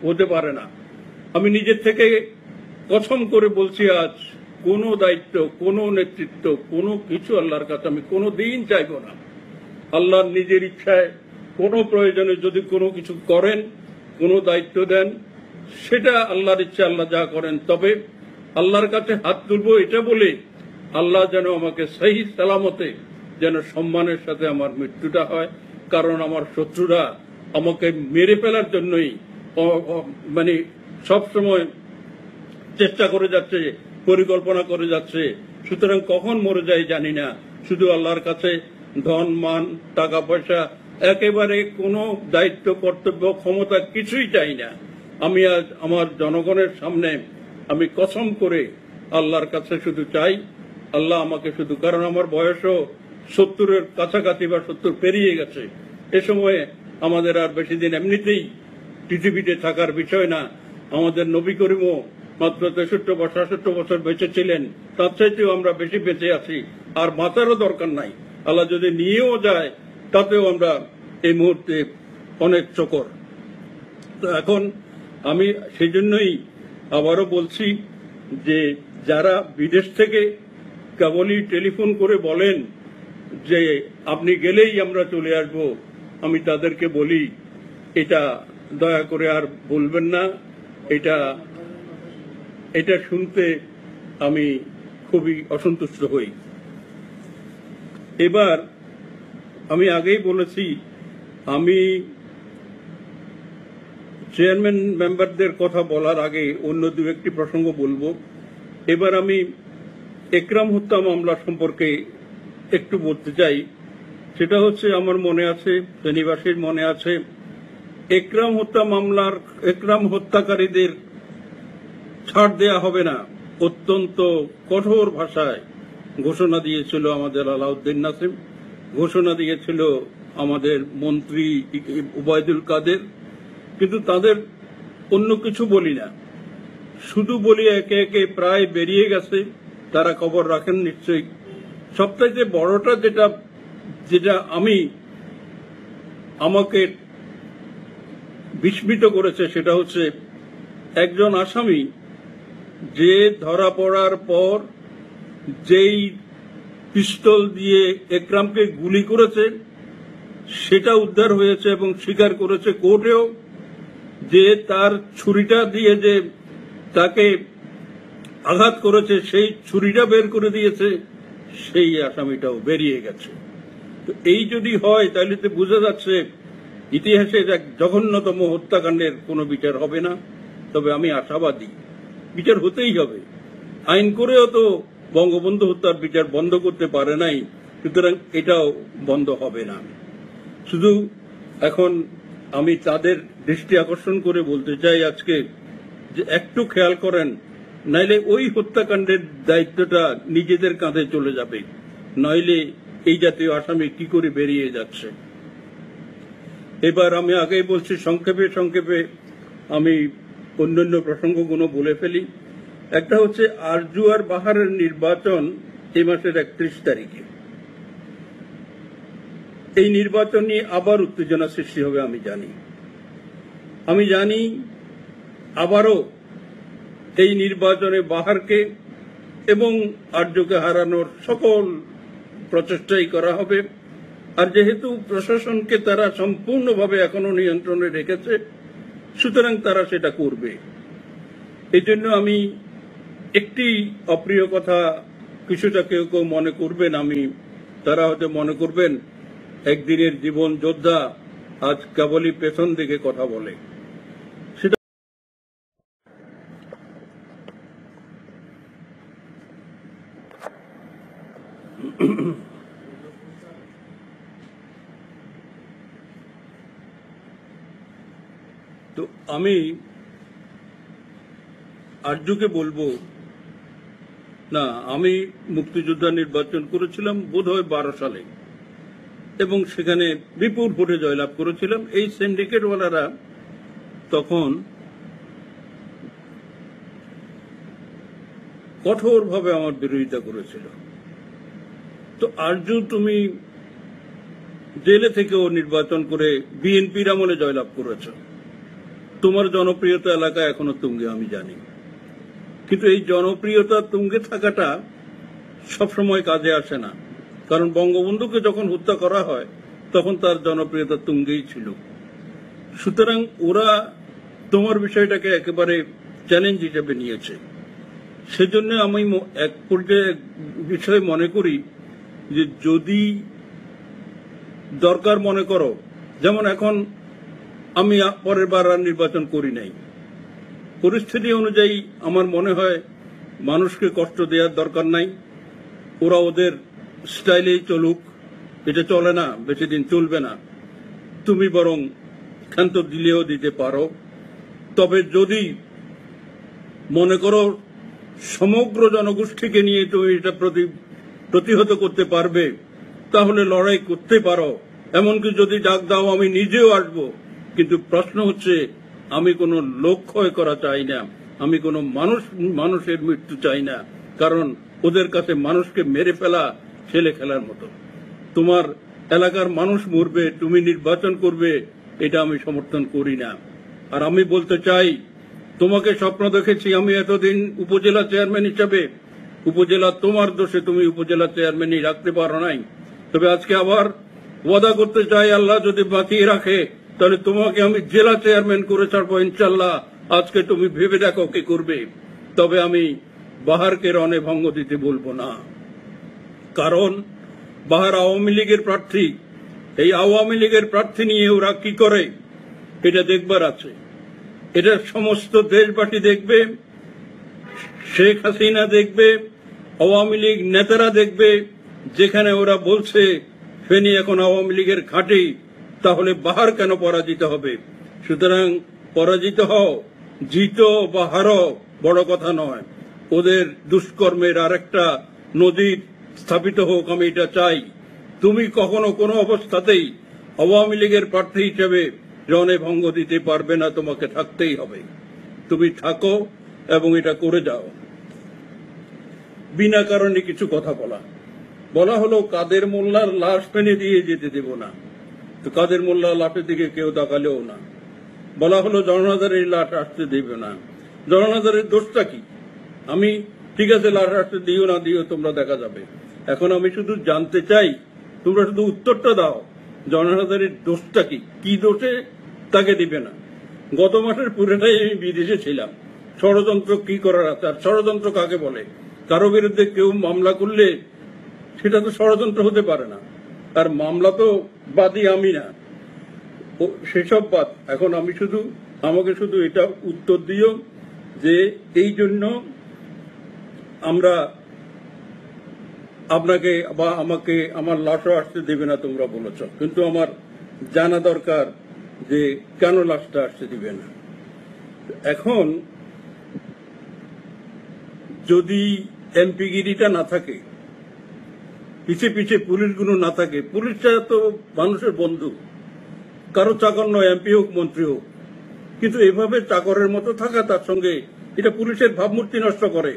হতে পারে না। আমি নিজের থেকে কসম করে বলছি, আজ কোনো দায়িত্ব, কোনো নেতৃত্ব, কোনো কিছু আল্লাহর কাছে আমি কোনো দিন চাইব না। আল্লাহর নিজের ইচ্ছায় কোনো প্রয়োজনে যদি কোনো কিছু করেন, কোনো দায়িত্ব দেন, সেটা আল্লাহর ইচ্ছা, আল্লাহ যা করেন। তবে আল্লাহর কাছে হাত তুলবো এটা বলে আল্লাহ যেন আমাকে সহি সালামতে যেন সম্মানের সাথে আমার মৃত্যুটা হয়। কারণ আমার শত্রুরা আমাকে মেরে ফেলার জন্যই মানে সবসময় চেষ্টা করে যাচ্ছে, পরিকল্পনা করে যাচ্ছে। সুতরাং কখন মরে যায় জানি না। শুধু আল্লাহর কাছে ধন, মান, টাকা পয়সা, একেবারে কোনো দায়িত্ব, কর্তব্য, ক্ষমতা কিছুই চাই না। আমি আজ আমার জনগণের সামনে আমি কসম করে আল্লাহর কাছে শুধু চাই, আল্লাহ আমাকে শুধু, কারণ আমার বয়সও 70-এর কাছাকাছি বা 70 পেরিয়ে গেছে। এ সময়ে আমাদের আর বেশি দিন এমনিতেই পৃথিবীতে থাকার বিষয় না। আমাদের নবী করিমও মাত্র 63 বা 66 বছর বেঁচে ছিলেন, তার চাইতেও আমরা বেশি বেঁচে আছি। আর বাঁচারও দরকার নাই, আল্লাহ যদি নিয়েও যায় তাতেও আমরা এই মুহূর্তে অনেক চকর। তো এখন আমি সেই জন্যই আবারও বলছি যে যারা বিদেশ থেকে কেবলই টেলিফোন করে বলেন যে আপনি গেলেই আমরা চলে আসব, আমি তাদেরকে বলি এটা দয়া করে আর বলবেন না। এটা শুনতে আমি খুবই অসন্তুষ্ট হই। এবার আমি আগেই বলেছি, আমি চেয়ারম্যান মেম্বারদের কথা বলার আগে অন্য দু একটি প্রসঙ্গ বলবো। এবার আমি একরাম হত্যা মামলা সম্পর্কে একটু বলতে চাই। সেটা হচ্ছে, আমার মনে আছে, সেনিবাসীর মনে আছে, একরাম হত্যা মামলার একরাম হত্যাকারীদের ছাড় দেয়া হবে না অত্যন্ত কঠোর ভাষায় ঘোষণা দিয়েছিল আমাদের আলাউদ্দিন নাসিম, ঘোষণা দিয়েছিল আমাদের মন্ত্রী ওবায়দুল কাদের। কিন্তু তাদের অন্য কিছু বলি না, শুধু বলি একে একে প্রায় বেরিয়ে গেছে, তারা খবর রাখেন নিশ্চয়ই। সবথেকে বড়টা যেটা আমাকে বিস্মিত করেছে সেটা হচ্ছে, একজন আসামি যে ধরা পড়ার পর যেই পিস্তল দিয়ে একরামকে গুলি করেছে সেটা উদ্ধার হয়েছে এবং স্বীকার করেছে কোর্টেও, যে তার ছুরিটা দিয়ে যে তাকে আঘাত করেছে সেই ছুরিটা বের করে দিয়েছে, সেই আসামিটাও বেরিয়ে গেছে। তো এই যদি হয় তাহলে তো বোঝা যাচ্ছে ইতিহাসের এক জঘন্যতম হত্যাকাণ্ডের কোনো বিচার হবে না। তবে আমি আশাবাদী বিচার হতেই হবে। আইন করেও তো বঙ্গবন্ধু হত্যার বিচার বন্ধ করতে পারে নাই, সুতরাং এটাও বন্ধ হবে না। শুধু এখন আমি তাদের দৃষ্টি আকর্ষণ করে বলতে চাই আজকে যে একটু খেয়াল করেন, নাইলে ওই হত্যাকাণ্ডের দায়িত্বটা নিজেদের কাঁধে চলে যাবে, নইলে এই জাতীয় আসামি কি করে বেরিয়ে যাচ্ছে। এবার আমি আগেই বলছি, সংক্ষেপে আমি অন্যান্য প্রসঙ্গগুলো বলে ফেলি। একটা হচ্ছে আরজু আর বাহারের নির্বাচন এই মাসের 31 তারিখে। এই নির্বাচন নিয়ে আবার উত্তেজনা সৃষ্টি হবে আমি জানি আবারও এই নির্বাচনে বাহারকে এবং আরজুকে হারানোর সকল প্রচেষ্টাই করা হবে। আর যেহেতু প্রশাসনকে তারা সম্পূর্ণভাবে এখনো নিয়ন্ত্রণে রেখেছে, সুতরাং তারা সেটা করবে। এই জন্য আমি একটি অপ্রিয় কথা, কিছুটা কেউ কেউ মনে করবেন, তারা হয়তো মনে করবেন একদিনের জীবন যোদ্ধা আজ কেবলই পেছন দিকে কথা বলে। সেটা আমি আরজুকে বলবো, না, আমি মুক্তিযোদ্ধা নির্বাচন করেছিলাম বোধহয় 12 সালে, এবং সেখানে বিপুল ভোটে জয়লাভ করেছিলাম। এই সিন্ডিকেটওয়ালারা তখন কঠোরভাবে আমার বিরোধিতা করেছিল। তো আরজু, তুমি জেলে থেকেও নির্বাচন করে বিএনপির আমলে জয়লাভ করেছ, তোমার জনপ্রিয়তা এলাকা এখনো তুঙ্গে, আমি জানি। কিন্তু এই জনপ্রিয়তা তুঙ্গে থাকাটা সবসময় কাজে আসে না, কারণ বঙ্গবন্ধুকে যখন হত্যা করা হয় তখন তার জনপ্রিয়তা তুঙ্গেই ছিল। সুতরাং ওরা তোমার বিষয়টাকে একেবারে চ্যালেঞ্জ হিসেবে নিয়েছে। সেজন্য আমি এক পর্যায়ে বিষয় মনে করি যে যদি দরকার মনে করো, যেমন এখন আমি পরের বার আর নির্বাচন করি নাই, পরিস্থিতি অনুযায়ী আমার মনে হয় মানুষকে কষ্ট দেওয়ার দরকার নাই, ওরা ওদের স্টাইলেই চলুক, এটা চলে না, বেশি দিন চলবে না। তুমি বরং ক্ষান্ত দিলেও দিতে পারো। তবে যদি মনে করো সমগ্র জনগোষ্ঠীকে নিয়ে তুমি এটা প্রতিহত করতে পারবে, তাহলে লড়াই করতে পারো। এমনকি যদি ডাক দাও আমি নিজেও আসব। কিন্তু প্রশ্ন হচ্ছে, আমি কোনো লোক ক্ষয় করা চাই না, আমি কোনো মানুষের মৃত্যু চাই না, কারণ ওদের কাছে মানুষকে মেরে ফেলা ছেলে খেলার মতো। তোমার এলাকার মানুষ মরবে, তুমি নির্বাচন করবে, এটা আমি সমর্থন করি না। আর আমি বলতে চাই, তোমাকে স্বপ্ন দেখেছি আমি এতদিন উপজেলা চেয়ারম্যান হিসাবে, উপজেলা তোমার দোষে তুমি উপজেলা চেয়ারম্যানই রাখতে পারো নাই। তবে আজকে আবার ওয়াদা করতে চাই, আল্লাহ যদি বাঁচিয়ে রাখে তাহলে তোমাকে আমি জেলা চেয়ারম্যান করে ছাড়বো ইনশাল্লাহ। আজকে তুমি ভেবে দেখো কি করবে। তবে আমি বাহারকে রণে ভঙ্গ দিতে বলবো না, কারণ বাহার আওয়ামী লীগের প্রার্থী। এই আওয়ামী লীগের প্রার্থী নিয়ে ওরা কি করে এটা দেখবার আছে। এটা সমস্ত দেশবাসী দেখবে, শেখ হাসিনা দেখবে, আওয়ামী লীগ নেতারা দেখবে। যেখানে ওরা বলছে ফেনী এখন আওয়ামী লীগের ঘাঁটি, তাহলে বাহার কেন পরাজিত হবে? সুতরাং পরাজিত হও, জিতো বা হারো বড় কথা নয়, ওদের দুষ্কর্মের আরেকটা নজির স্থাপিত হোক, আমি এটা চাই। তুমি কখনো কোনো অবস্থাতেই আওয়ামী লীগের প্রার্থী হিসেবে রণে ভঙ্গ দিতে পারবে না, তোমাকে থাকতেই হবে। তুমি থাকো এবং এটা করে যাও। বিনা কারণে কিছু কথা বলা হলো কাদের মোল্লার লাশ ফেনে দিয়ে যেতে দেব না, তো কাদের মোল্লার লাশের দিকে কেউ তাকালেও না। বলা হলো জননাদারের লাশ আসতে দেবে না, জননাদারের দোষটা কি? আমি ঠিক আছে, লাশ আসতে দিও না দিও, তোমরা দেখা যাবে। এখন আমি শুধু জানতে চাই, তোমরা শুধু উত্তরটা দাও, জননাদারের দোষটা কি? কি দোষে তাকে দিবে না? গত মাসের পুরোটাই আমি বিদেশে ছিলাম। ষড়যন্ত্র কি করার আছে? আর ষড়যন্ত্র কাকে বলে? কারো বিরুদ্ধে কেউ মামলা করলে সেটা তো ষড়যন্ত্র হতে পারে না, আর মামলা তো বাদী আমি না, সেসব বাদ। এখন আমাকে শুধু এটা উত্তর দিও যে এই জন্য আমরা আপনাকে বা আমাকে আমার লাশও আসতে দেবে না তোমরা বলেছ, কিন্তু আমার জানা দরকার যে কেন লাশটা আসতে দিবে না। এখন যদি এমপিগিরিটা না থাকে, পিছে পিছে পুলিশগুলো না থাকে, পুলিশটা তো মানুষের বন্ধু, কারো চাকর নয়, এমপি হোক মন্ত্রী হোক, কিন্তু এভাবে চাকরের মতো থাকা, তার সঙ্গে এটা পুলিশের ভাবমূর্তি নষ্ট করে।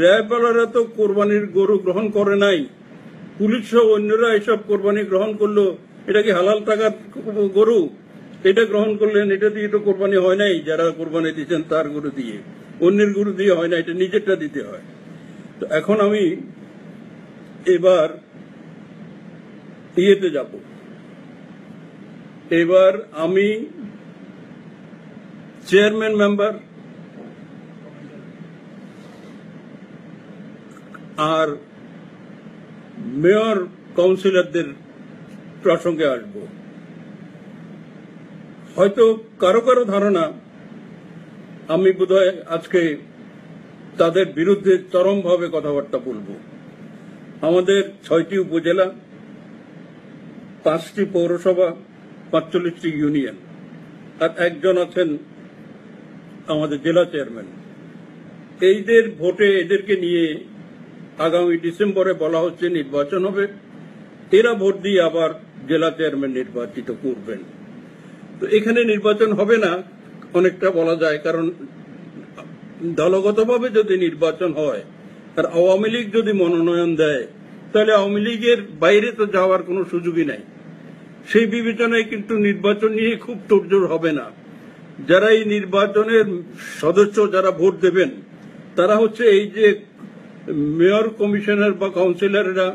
র্যাবওয়ালারা তো কোরবানির গরু গ্রহণ করে নাই, পুলিশ সহ অন্যরা এসব কোরবানি গ্রহণ করলো। এটা কি হালাল টাকার গরু? এটা গ্রহণ করলেন, এটা দিয়ে তো কোরবানি হয় নাই। যারা কোরবানি দিচ্ছেন তার গরু দিয়ে, অন্যের গরু দিয়ে হয় না, এটা নিজেরটা দিতে হয়। তো এখন আমি এবার ইয়েতে যাব, এবার আমি চেয়ারম্যান মেম্বার আর মেয়র কাউন্সিলরদের প্রসঙ্গে আসব। হয়তো কারো কারো ধারণা আমি বোধহয় আজকে তাদের বিরুদ্ধে চরমভাবে কথাবার্তা বলবো। আমাদের 6টি উপজেলা, 5টি পৌরসভা, 45টি ইউনিয়ন, আর একজন আছেন আমাদের জেলা চেয়ারম্যান। এইদের ভোটে এদেরকে নিয়ে আগামী ডিসেম্বরে বলা হচ্ছে নির্বাচন হবে, এরা ভোট দিয়ে আবার জেলা চেয়ারম্যান নির্বাচিত করবেন। তো এখানে নির্বাচন হবে না অনেকটা বলা যায়, কারণ দলগতভাবে যদি নির্বাচন হয় আর আওয়ামী লীগ যদি মনোনয়ন দেয় তাহলে আওয়ামী লীগের বাইরে তো যাওয়ার কোনো সুযোগই নাই। সেই বিবেচনায় কিন্তু নির্বাচন নিয়ে খুব তোড়জোড় হবে না। যারা এই নির্বাচনের সদস্য যারা ভোট দেবেন তারা হচ্ছে এই যে মেয়র, কমিশনার বা কাউন্সিলররা,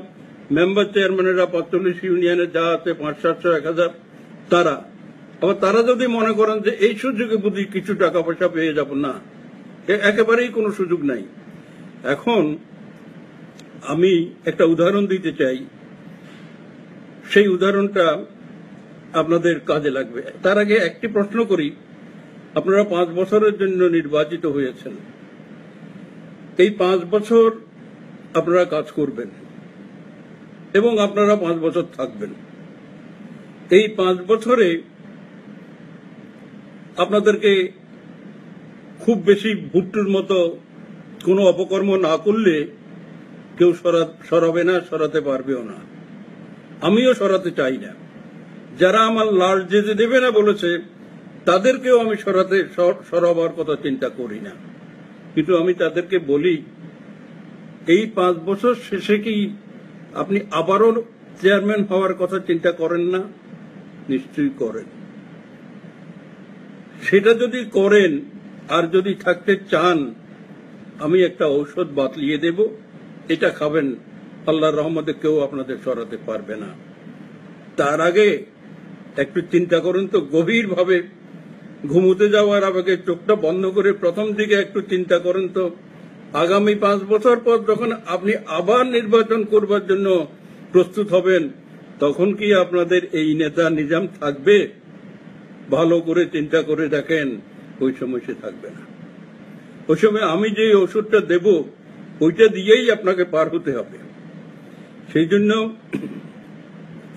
মেম্বার চেয়ারম্যানেরা 45 ইউনিয়নে যা আছে 500, 700, 1000 তারা। আবার তারা যদি মনে করেন যে এই সুযোগে বুঝি কিছু টাকা পয়সা পেয়ে যাব, না, একেবারেই কোনো সুযোগ নাই। এখন আমি একটা উদাহরণ দিতে চাই, সেই উদাহরণটা আপনাদের কাজে লাগবে। তার আগে একটি প্রশ্ন করি, আপনারা 5 বছরের জন্য নির্বাচিত হয়েছেন, এই 5 বছর আপনারা কাজ করবেন এবং আপনারা 5 বছর থাকবেন। এই 5 বছরে আপনাদেরকে খুব বেশি ভুট্টুর মতো কোনো অপকর্ম না করলে কেউ সরাবে না, সরাতে পারবেও না, আমিও সরাতে চাই না। যারা আমার লাশ যেতে দেবে না বলেছে তাদেরকেও আমি সরাবার কথা চিন্তা করি না। কিন্তু আমি তাদেরকে বলি, এই 5 বছর শেষে কি আপনি আবারও চেয়ারম্যান হওয়ার কথা চিন্তা করেন না? নিশ্চয়ই করেন। সেটা যদি করেন আর যদি থাকতে চান, আমি একটা ঔষধ বাতলিয়ে দেব, এটা খাবেন, আল্লাহর রহমতে কেউ আপনাদের সরাতে পারবে না। তার আগে একটু চিন্তা করুন তো, গভীরভাবে ঘুমোতে যাওয়ার আগে চোখটা বন্ধ করে প্রথম দিকে একটু চিন্তা করেন তো, আগামী 5 বছর পর যখন আপনি আবার নির্বাচন করবার জন্য প্রস্তুত হবেন, তখন কি আপনাদের এই নেতা নিজাম থাকবে? ভালো করে চিন্তা করে দেখেন, ওই সময় সে থাকবে না। ওই সময় আমি যে ওষুধটা দেব ওইটা দিয়েই আপনাকে পার হতে হবে। সেই জন্য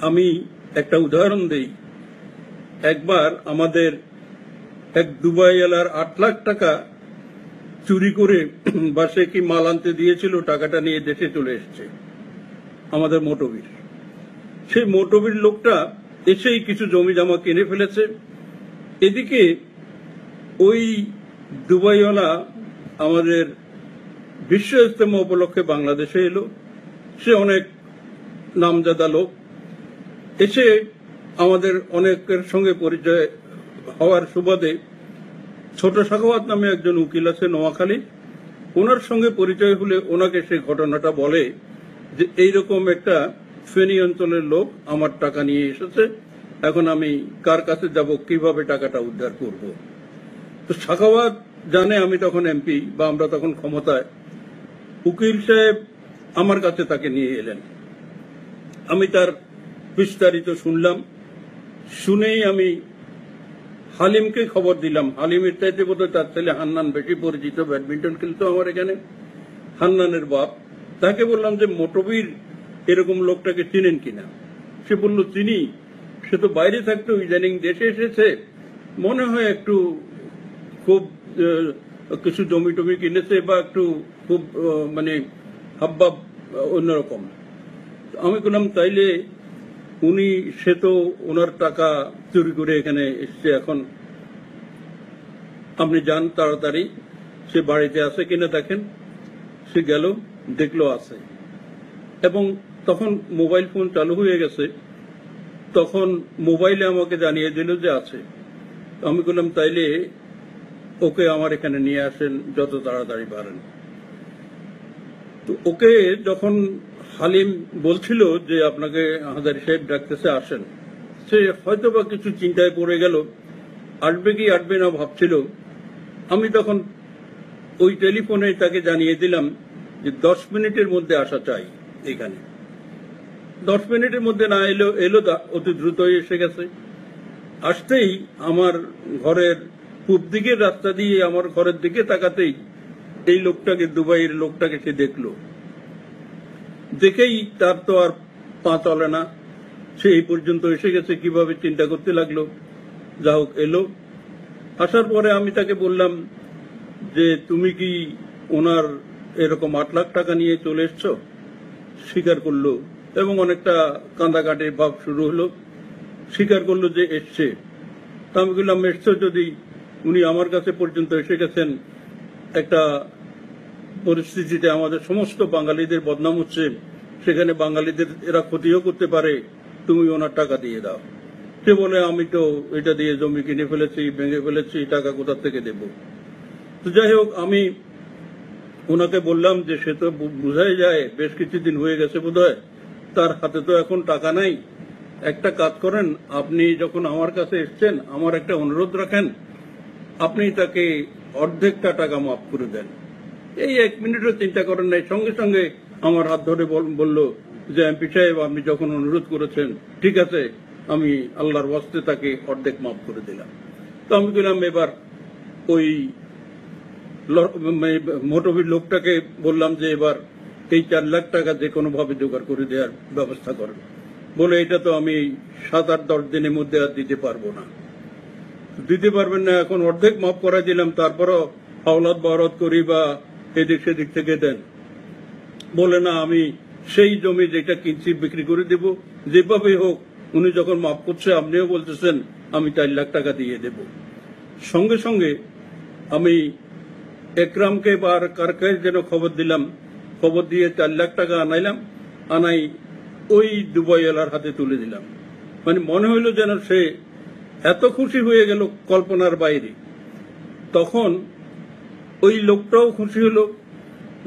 আমি একটা উদাহরণ দেই। একবার আমাদের এক দুবাইওয়ালার 8 লাখ টাকা চুরি করে বাসে কি মাল আনতে দিয়েছিল, টাকাটা নিয়ে দেশে চলে এসছে আমাদের মোটবির। সেই মোটবির লোকটা এসেই কিছু জমি জমা কিনে ফেলেছে। এদিকে ওই দুবাইওয়ালা আমাদের বিশ্ব ইজতেমা উপলক্ষে বাংলাদেশে এলো। সে অনেক নামজাদা লোক, এসে আমাদের অনেকের সঙ্গে পরিচয় হওয়ার সুবাদে ছোট সাখাওয়াত নামে একজন উকিল আছে নোয়াখালী, ওনার সঙ্গে পরিচয় হলে ওনাকে সেই ঘটনাটা বলে যে এইরকম একটা ফেনী অঞ্চলের লোক আমার টাকা নিয়ে এসেছে, এখন আমি কার কাছে যাব, কিভাবে টাকাটা উদ্ধার করব। তো সাখাওয়াত জানে আমি তখন এমপি বা আমরা তখন ক্ষমতায়। উকিল সাহেব আমার কাছে তাকে নিয়ে এলেন, আমি তার বিস্তারিত শুনলাম। শুনেই আমি হালিমকে খবর দিলাম। হালিমের চাইতে বোধহয় তার ছেলে হান্নান বেশি পরিচিত, ব্যাডমিন্টন খেলতো আমার এখানে, হান্নানের বাপ। তাকে বললাম যে মোটবির এরকম লোকটাকে চিনেন কিনা। সে বলল চিনি, সে তো বাইরে থাকতো, ইদানিং দেশে এসেছে, মনে হয় একটু খুব কিছু জমি টমি কিনেছে বা একটু খুব মানে হাবভাব অন্যরকম। আমি বললাম তাইলে সে তো ওনার টাকা চুরি করে এখানে এসছে, এখন আপনি যান তাড়াতাড়ি, সে বাড়িতে আছে কিনা দেখেন। সে গেল, দেখলো আছে, এবং তখন মোবাইল ফোন চালু হয়ে গেছে, তখন মোবাইলে আমাকে জানিয়ে দিল যে আছে। আমি বললাম তাইলে ওকে আমার এখানে নিয়ে আসেন যত তাড়াতাড়ি পারেন। তো ওকে যখন হালিম বলছিল যে আপনাকে হাজারি সাহেব ডাকতেছে, আসেন, সে হয়তো বা কিছু চিন্তায় পড়ে গেল, আসবে কি আসবে না ভাবছিল। আমি তখন ওই টেলিফোনে তাকে জানিয়ে দিলাম যে 10 মিনিটের মধ্যে আসা চাই এখানে। 10 মিনিটের মধ্যে না এলো, অতি দ্রুত এসে গেছে। আসতেই আমার ঘরের পূব দিকের রাস্তা দিয়ে আমার ঘরের দিকে তাকাতেই এই লোকটাকে, দুবাইয়ের লোকটাকে সে দেখলো। দেখেই তার তো আর পা চলে না, সে এই পর্যন্ত এসে গেছে, কিভাবে চিন্তা করতে লাগলো। যা হোক এলো, আসার পরে আমি তাকে বললাম যে তুমি কি ওনার এরকম 8 লাখ টাকা নিয়ে চলে এসছো? স্বীকার করলো এবং অনেকটা কান্দাকাটি ভাব শুরু হলো। স্বীকার করলো যে এসছে। তা আমি বললাম, এসছো যদি, উনি আমার কাছে পর্যন্ত এসে গেছেন, একটা পরিস্থিতিতে আমাদের সমস্ত বাঙালিদের বদনাম হচ্ছে, সেখানে বাঙালিদের এরা ক্ষতিও করতে পারে, তুমি ওনার টাকা দিয়ে দাও। সে বলে, আমি তো এটা দিয়ে জমি কিনে ফেলেছি, ভেঙে ফেলেছি, টাকা কোথা থেকে দেব? তো যাই হোক, আমি ওনাকে বললাম যে সে তো বোঝাই যায় বেশ কিছুদিন হয়ে গেছে বোধহয়, তার হাতে তো এখন টাকা নাই। একটা কাজ করেন, আপনি যখন আমার কাছে এসছেন, আমার একটা অনুরোধ রাখেন, আপনি তাকে অর্ধেকটা টাকা মাফ করে দেন। এই 1 মিনিটও চিন্তা করেন নাই, সঙ্গে সঙ্গে আমার হাত ধরে বলল যে এমপি সাহেব, আপনি যখন অনুরোধ করেছেন, ঠিক আছে, আমি আল্লাহর ওয়াস্তে তাকে অর্ধেক মাফ করে দিলাম। তো আমি বললাম, এবার ওই মোটবির লোকটাকে বললাম যে এবার এই 4 লাখ টাকা যে কোনো ভাবে জোগাড় করে দেওয়ার ব্যবস্থা করেন। বলে, এটা তো আমি 7-8-10 দিনের মধ্যে আর দিতে পারবো না। দিতে পারবেন না? এখন অর্ধেক মাফ করা দিলাম, তারপরও হাওলাত বাওলাত করি বা এদিক সেদিক থেকে দেন। বলে, না, আমি সেই জমি যেটা কিনছি বিক্রি করে দেব, যেভাবে হোক। উনি যখন মাফ করছে, আপনিও বলতেছেন, আমি 4 লাখ টাকা দিয়ে দেব। সঙ্গে সঙ্গে আমি একরামকে বা কারকে যেন খবর দিলাম, খবর দিয়ে 4 লাখ টাকা আনাই ওই দুবাইওয়ালার হাতে তুলে দিলাম। মানে মনে হইল যেন সে এত খুশি হয়ে গেল, কল্পনার বাইরে। তখন ওই লোকটাও খুশি হলো,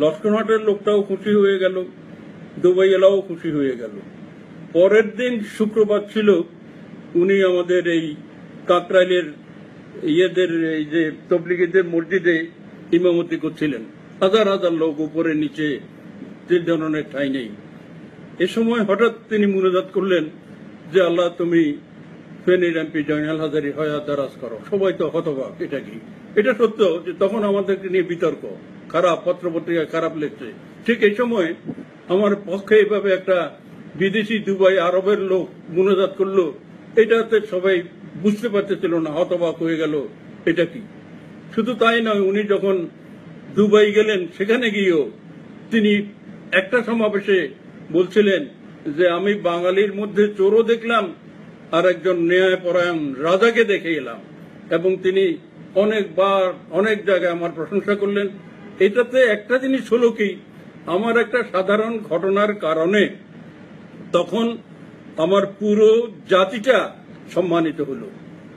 লস্করহাটের লোকটাও খুশি হয়ে গেল, দুবাইওয়ালাও খুশি হয়ে গেল। পরের দিন শুক্রবার ছিল, উনি আমাদের এই কাকরাইলের এই যে তবলিগীদের মসজিদে ইমামতি করছিলেন। হাজার হাজার লোক, উপরে নিচে, যে ধরনের ঠাঁই নেই। এ সময় হঠাৎ তিনি মুনাজাত করলেন যে আল্লাহ, তুমি ফেনীর এমপি জয়নাল হাজারী হায়াত দারাজ করো। সবাই তো হতবাক, এটা কি? এটা সত্য যে তখন আমাদেরকে নিয়ে বিতর্ক, খারাপ পত্রপত্রিকা খারাপ লিখছে। ঠিক এই সময় আমার পক্ষে এভাবে একটা বিদেশি দুবাই আরবের লোক মুনাজাত করলো, এটাতে সবাই বুঝতে পারতেছিল না, হতবাক হয়ে গেল, এটা কি? শুধু তাই নয়, উনি যখন দুবাই গেলেন, সেখানে গিয়েও তিনি একটা সমাবেশে বলছিলেন যে আমি বাঙালির মধ্যে চোরও দেখলাম, আর একজন ন্যায়পরায়ণ রাজাকে দেখে এলাম। এবং তিনি অনেকবার অনেক জায়গায় আমার প্রশংসা করলেন। এটাতে একটা জিনিস হলো কি, আমার একটা সাধারণ ঘটনার কারণে তখন আমার পুরো জাতিটা সম্মানিত হলো,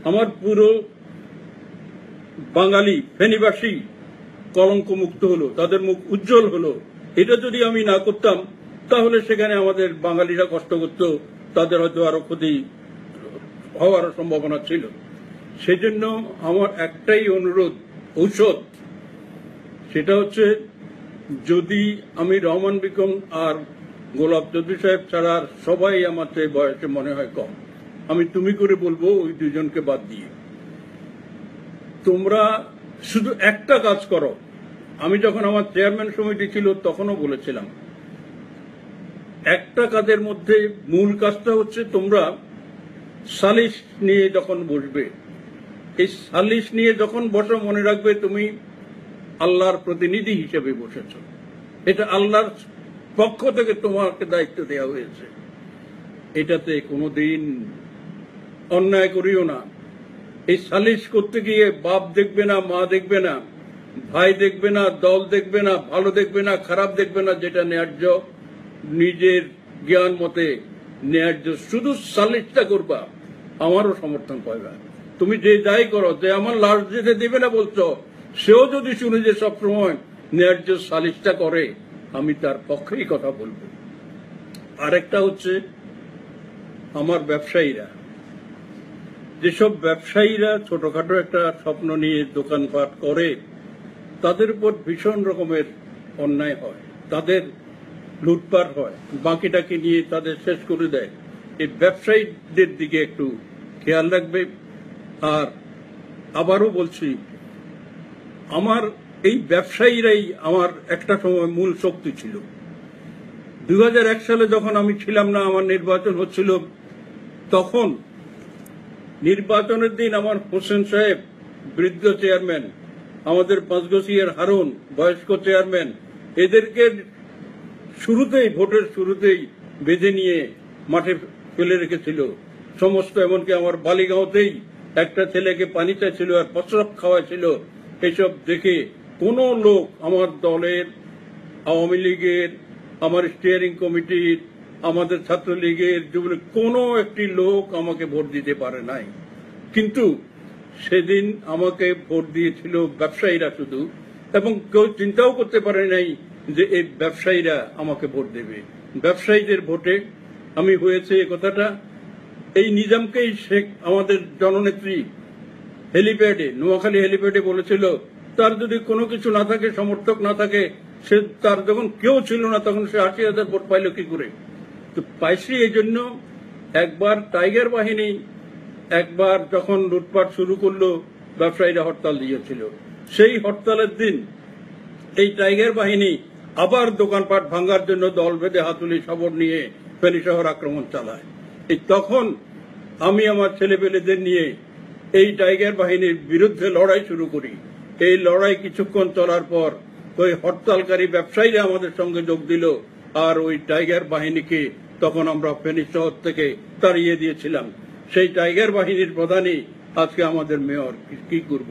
আমার পুরো বাঙালি ফেনীবাসী কলঙ্কমুক্ত হলো, তাদের মুখ উজ্জ্বল হলো। এটা যদি আমি না করতাম, তাহলে সেখানে আমাদের বাঙালিরা কষ্ট করত, তাদের হয়তো আরো ক্ষতি হওয়ার সম্ভাবনা ছিল। সেজন্য আমার একটাই অনুরোধ, ঔষধ, সেটা হচ্ছে, যদি আমি রহমান বিকম আর গোলাপ চৌধুরী সাহেব ছাড়া সবাই আমার চেয়ে বয়সে মনে হয় কম, আমি তুমি করে বলবো ওই দুজনকে বাদ দিয়ে, তোমরা শুধু একটা কাজ করো। আমি যখন আমার চেয়ারম্যান সমিতি ছিল তখনও বলেছিলাম, একটা কাজের মধ্যে মূল কাজটা হচ্ছে, তোমরা সালিশ নিয়ে যখন বসবে, এই সালিশ নিয়ে যখন বসো, মনে রাখবে তুমি আল্লাহর প্রতিনিধি হিসেবে বসেছ। এটা আল্লাহর পক্ষ থেকে তোমাকে দায়িত্ব দেওয়া হয়েছে। এটাতে কোনোদিন অন্যায় করিও না। এই সালিশ করতে গিয়ে বাপ দেখবে না, মা দেখবে না, ভাই দেখবে না, দল দেখবে না, ভালো দেখবে না, খারাপ দেখবে না, যেটা ন্যায্য নিজের জ্ঞান মতে ন্যায্য, শুধু সালিশটা করবা, আমারও সমর্থন পাইবা। তুমি যে যাই করো, যে আমার লাশ যেতে দেবে না বলছো, সেও যদি শুনে যে সবসময় ন্যায্য সালিশটা করে, আমি তার পক্ষেই কথা বলবো। আরেকটা হচ্ছে, আমার ব্যবসায়ীরা, যেসব ব্যবসায়ীরা ছোটখাটো একটা স্বপ্ন নিয়ে দোকানপাট করে, তাদের উপর ভীষণ রকমের অন্যায় হয়, তাদের লুটপাট হয়, বাকিটাকে নিয়ে তাদের শেষ করে দেয়। এই ব্যবসায়ীদের দিকে একটু খেয়াল রাখবে। আর আবারও বলছি, আমার এই ব্যবসায়ীরাই আমার একটা সময় মূল শক্তি ছিল। 2001 সালে যখন আমি ছিলাম না, আমার নির্বাচন হচ্ছিল, তখন নির্বাচনের দিন আমার হোসেন সাহেব বৃদ্ধ চেয়ারম্যান, আমাদের পাঁচগছিয়ার হারুন বয়স্ক চেয়ারম্যান, এদেরকে শুরুতেই ভোটের শুরুতেই বেঁধে নিয়ে মাঠে ফেলে রেখেছিল সমস্ত। এমনকি আমার বালিগাঁওতেই একটা ছেলেকে পানি চাইছিল আর প্রস্রাব খাওয়াছিল। এসব দেখে কোন লোক আমার দলের, আওয়ামী লীগের, আমার স্টিয়ারিং কমিটির, আমাদের ছাত্রলীগের, যুবলীগ কোনো একটি লোক আমাকে ভোট দিতে পারে নাই। কিন্তু সেদিন আমাকে ভোট দিয়েছিল ব্যবসায়ীরা শুধু, এবং কেউ চিন্তাও করতে পারে নাই যে এই ব্যবসায়ীরা আমাকে ভোট দেবে। ব্যবসায়ীদের ভোটে আমি হয়েছে এ কথাটা এই নিজামকেই শেখ আমাদের জননেত্রী হেলিপ্যাডে, নোয়াখালী হেলিপ্যাডে বলেছিল তার যদি কোনো কিছু না থাকে, সমর্থক না থাকে, সে তার যখন কেউ ছিল না তখন সে ৮০,০০০ ভোট পাইল কি করে? তো পাইছি এই জন্য। একবার টাইগার বাহিনী একবার যখন লুটপাট শুরু করলো, ব্যবসায়ীরা হরতাল দিয়েছিল। সেই হরতালের দিন এই টাইগার বাহিনী আবার দোকানপাট ভাঙার জন্য দল বেঁধে হাতুড়ি শবর নিয়ে ফেনী শহর আক্রমণ চালায়। এই তখন আমি আমার ছেলেপেলেদের নিয়ে এই টাইগার বাহিনীর বিরুদ্ধে লড়াই শুরু করি। এই লড়াই কিছুক্ষণ চলার পর ওই হরতালকারী ব্যবসায়ীরা আমাদের সঙ্গে যোগ দিল, আর ওই টাইগার বাহিনীকে তখন আমরা ফেনী শহর থেকে তাড়িয়ে দিয়েছিলাম। সেই টাইগার বাহিনীর প্রধানই আজকে আমাদের মেয়র। কি করব?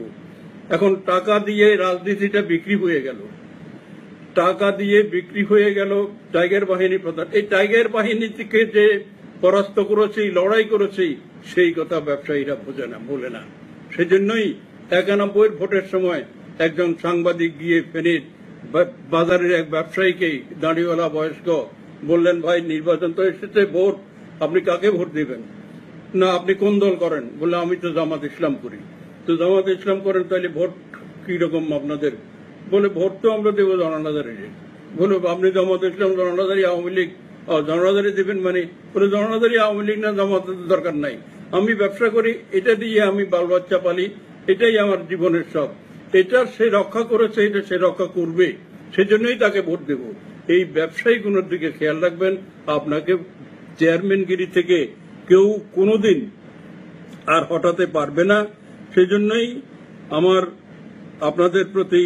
এখন টাকা দিয়ে রাজনীতিটা বিক্রি হয়ে গেল, টাকা দিয়ে বিক্রি হয়ে গেল টাইগার বাহিনী প্রধান। এই টাইগার বাহিনী থেকে যে পরাস্ত করেছি, লড়াই করেছি, সেই কথা ব্যবসায়ীরা বোঝে না, বলে না। সেজন্যই ৯১ ভোটের সময় একজন সাংবাদিক গিয়ে ফেনীর বাজারের এক ব্যবসায়ীকে, দাঁড়িওয়ালা বয়স্ক, বললেন ভাই নির্বাচন তো এসেছে, ভোট, আপনি কাকে ভোট দিবেন? না আপনি কোন দল করেন? বললে আমি তো জামাত ইসলাম করি। তো জামাত ইসলাম করেন, তাহলে ভোট কি রকম আপনাদের? বলে ভোট তো আমরা দেবো জননাধারী। বলে আপনি জামাত ইসলাম, জননাধারী, আওয়ামী লীগ, জননাধারী দেবেন মানে? বলে জননাধারী আওয়ামী লীগ না জামাতের দরকার নাই, আমি ব্যবসা করি, এটা দিয়ে আমি বাল বাচ্চা পালি, এটাই আমার জীবনের সব। এটা সে রক্ষা করেছে, এটা সে রক্ষা করবে, সেজন্যই তাকে ভোট দেব। এই ব্যবসায়ীগুলোর দিকে খেয়াল রাখবেন। আপনাকে চেয়ারম্যানগিরি থেকে কেউ কোনোদিন আর হটাতে পারবে না। সেজন্যই আমার আপনাদের প্রতি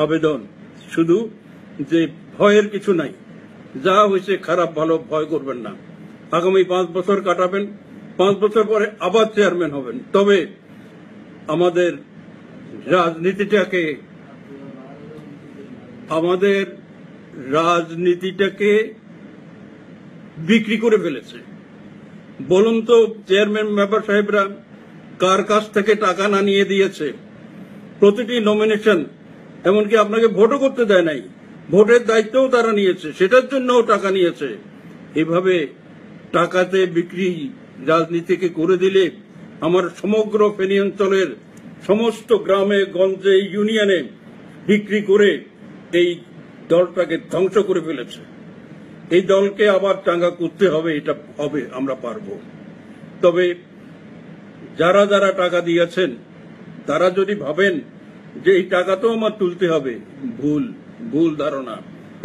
আবেদন শুধু যে ভয়ের কিছু নাই, যা হয়েছে খারাপ ভালো ভয় করবেন না। আগামী ৫ বছর কাটাবেন, ৫ বছর পরে আবার চেয়ারম্যান হবেন। তবে আমাদের রাজনীতিটাকে বিক্রি করে ফেলেছে। বলুন তো চেয়ারম্যান মেম্বার সাহেবরা কার কাছ থেকে টাকা না নিয়ে দিয়েছে? প্রতিটি নমিনেশন, এমনকি আপনাকে ভোটও করতে দেয় নাই, ভোটের দায়িত্বও তারা নিয়েছে, সেটার জন্যও টাকা নিয়েছে। এভাবে টাকাতে বিক্রি রাজনীতিকে করে দিলে আমার সমগ্র ফেনী অঞ্চলের সমস্ত গ্রামে গঞ্জে ইউনিয়নে বিক্রি করে এই দলটাকে ধ্বংস করে ফেলেছে। এই দলকে আবার চাঙ্গা করতে হবে, এটা হবে, আমরা পারব। তবে যারা যারা টাকা দিয়েছেন তারা যদি ভাবেন যে এই টাকা তো আমার তুলতে হবে, ভুল ধারণা।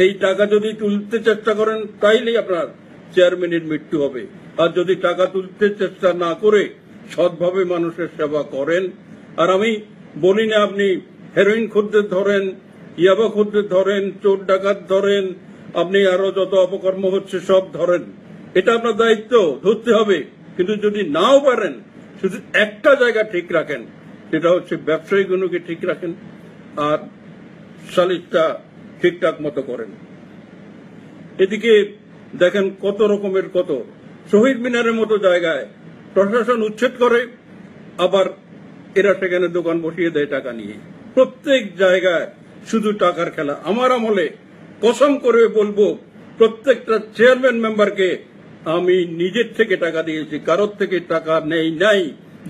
এই টাকা যদি তুলতে চেষ্টা করেন তাইলেই আপনার চেয়ারম্যানের মৃত্যু হবে। আর যদি টাকা তুলতে চেষ্টা না করে সৎভাবে মানুষের সেবা করেন, আর আমি বলি না আপনি হেরোইন খদ্দের ধরেন, ইয়াবা খদ্দের ধরেন, চোর ডাকাত ধরেন, আপনি আরো যত অপকর্ম হচ্ছে সব ধরেন, এটা আপনার দায়িত্ব, ধরতে হবে। কিন্তু যদি নাও পারেন, শুধু একটা জায়গা ঠিক রাখেন, সেটা হচ্ছে ব্যবসায়ীগুলোকে ঠিক রাখেন আর সালিশটা ঠিকঠাক মতো করেন। এদিকে দেখেন কত রকমের, কত শহীদ মিনারের মতো জায়গায় প্রশাসন উচ্ছেদ করে, আবার এরা সেখানে দোকান বসিয়ে দেয় টাকা নিয়ে। প্রত্যেক জায়গায় শুধু টাকার খেলা। আমার আমলে কসম করে বলবো, প্রত্যেকটা চেয়ারম্যান মেম্বারকে আমি নিজের থেকে টাকা দিয়েছি, কারোর থেকে টাকা নেই নাই।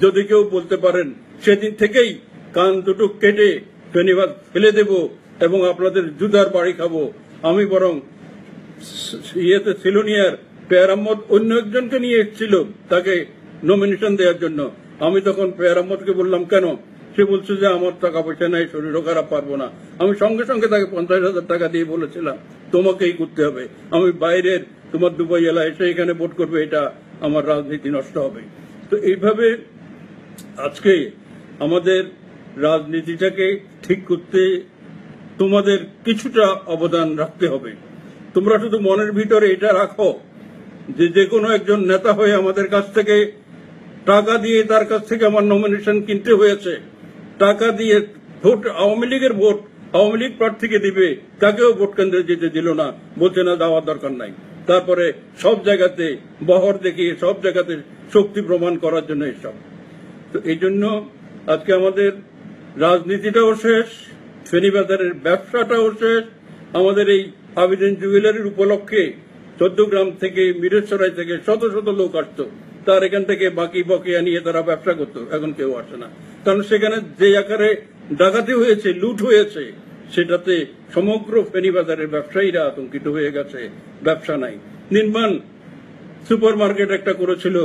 যদি কেউ বলতে পারেন, সেদিন থেকেই কান দুটো কেটে ফেনীবাদ ফেলে দেব এবং আপনাদের জুতার বাড়ি খাবো। আমি বরং সিলোনিয়ার পেয়ার আহমদ অন্য একজনকে নিয়ে এসেছিল তাকে নমিনেশন দেওয়ার জন্য। আমি তখন পেয়ার আহমদকে বললাম কেন? সে বলছে যে আমার টাকা পয়সা নাই, শরীরও খারাপ, পারবো না। আমি সঙ্গে সঙ্গে তাকে ৫০,০০০ টাকা দিয়ে বলেছিলাম তোমাকেই করতে হবে, আমি বাইরের তোমার দুবাই এলা এসে এখানে ভোট করবে, এটা আমার রাজনীতি নষ্ট হবে। তো এইভাবে আজকে আমাদের রাজনীতিটাকে ঠিক করতে তোমাদের কিছুটা অবদান রাখতে হবে। তোমরা শুধু মনের ভিতরে এটা রাখো যে যে কোনো একজন নেতা হয়ে আমাদের কাছ থেকে টাকা দিয়ে তার কাছ থেকে আমার নমিনেশন কিনতে হয়েছে, টাকা দিয়ে ভোট, আওয়ামী লীগের ভোট আওয়ামী লীগ প্রার্থীকে দিবে, তাকেও ভোট কেন্দ্রে যেতে দিল না, বলছে না যাওয়ার দরকার নাই। তারপরে সব জায়গাতে বহর দেখিয়ে সব জায়গাতে শক্তি প্রমাণ করার জন্য এসব। তো এই জন্য আজকে আমাদের রাজনীতিটাও শেষ, ফেনীবাজারের ব্যবসাটাও শেষ। আমাদের এই আবিদিন জুয়েলারির উপলক্ষে 14 গ্রাম থেকে মিরেশ্বরাই থেকে শত শত লোক আসতো, তার এখান থেকে বাকি বকেয়া নিয়ে তারা ব্যবসা করতো। এখন কেউ আসে না, কারণ সেখানে যে আকারে ডাকাতি হয়েছে, লুট হয়েছে, সেটাতে সমগ্র ফেনীবাজারের ব্যবসায়ীরা আতঙ্কিত হয়ে গেছে। ব্যবসা নাই। নির্মাণ সুপার মার্কেট একটা করেছিল,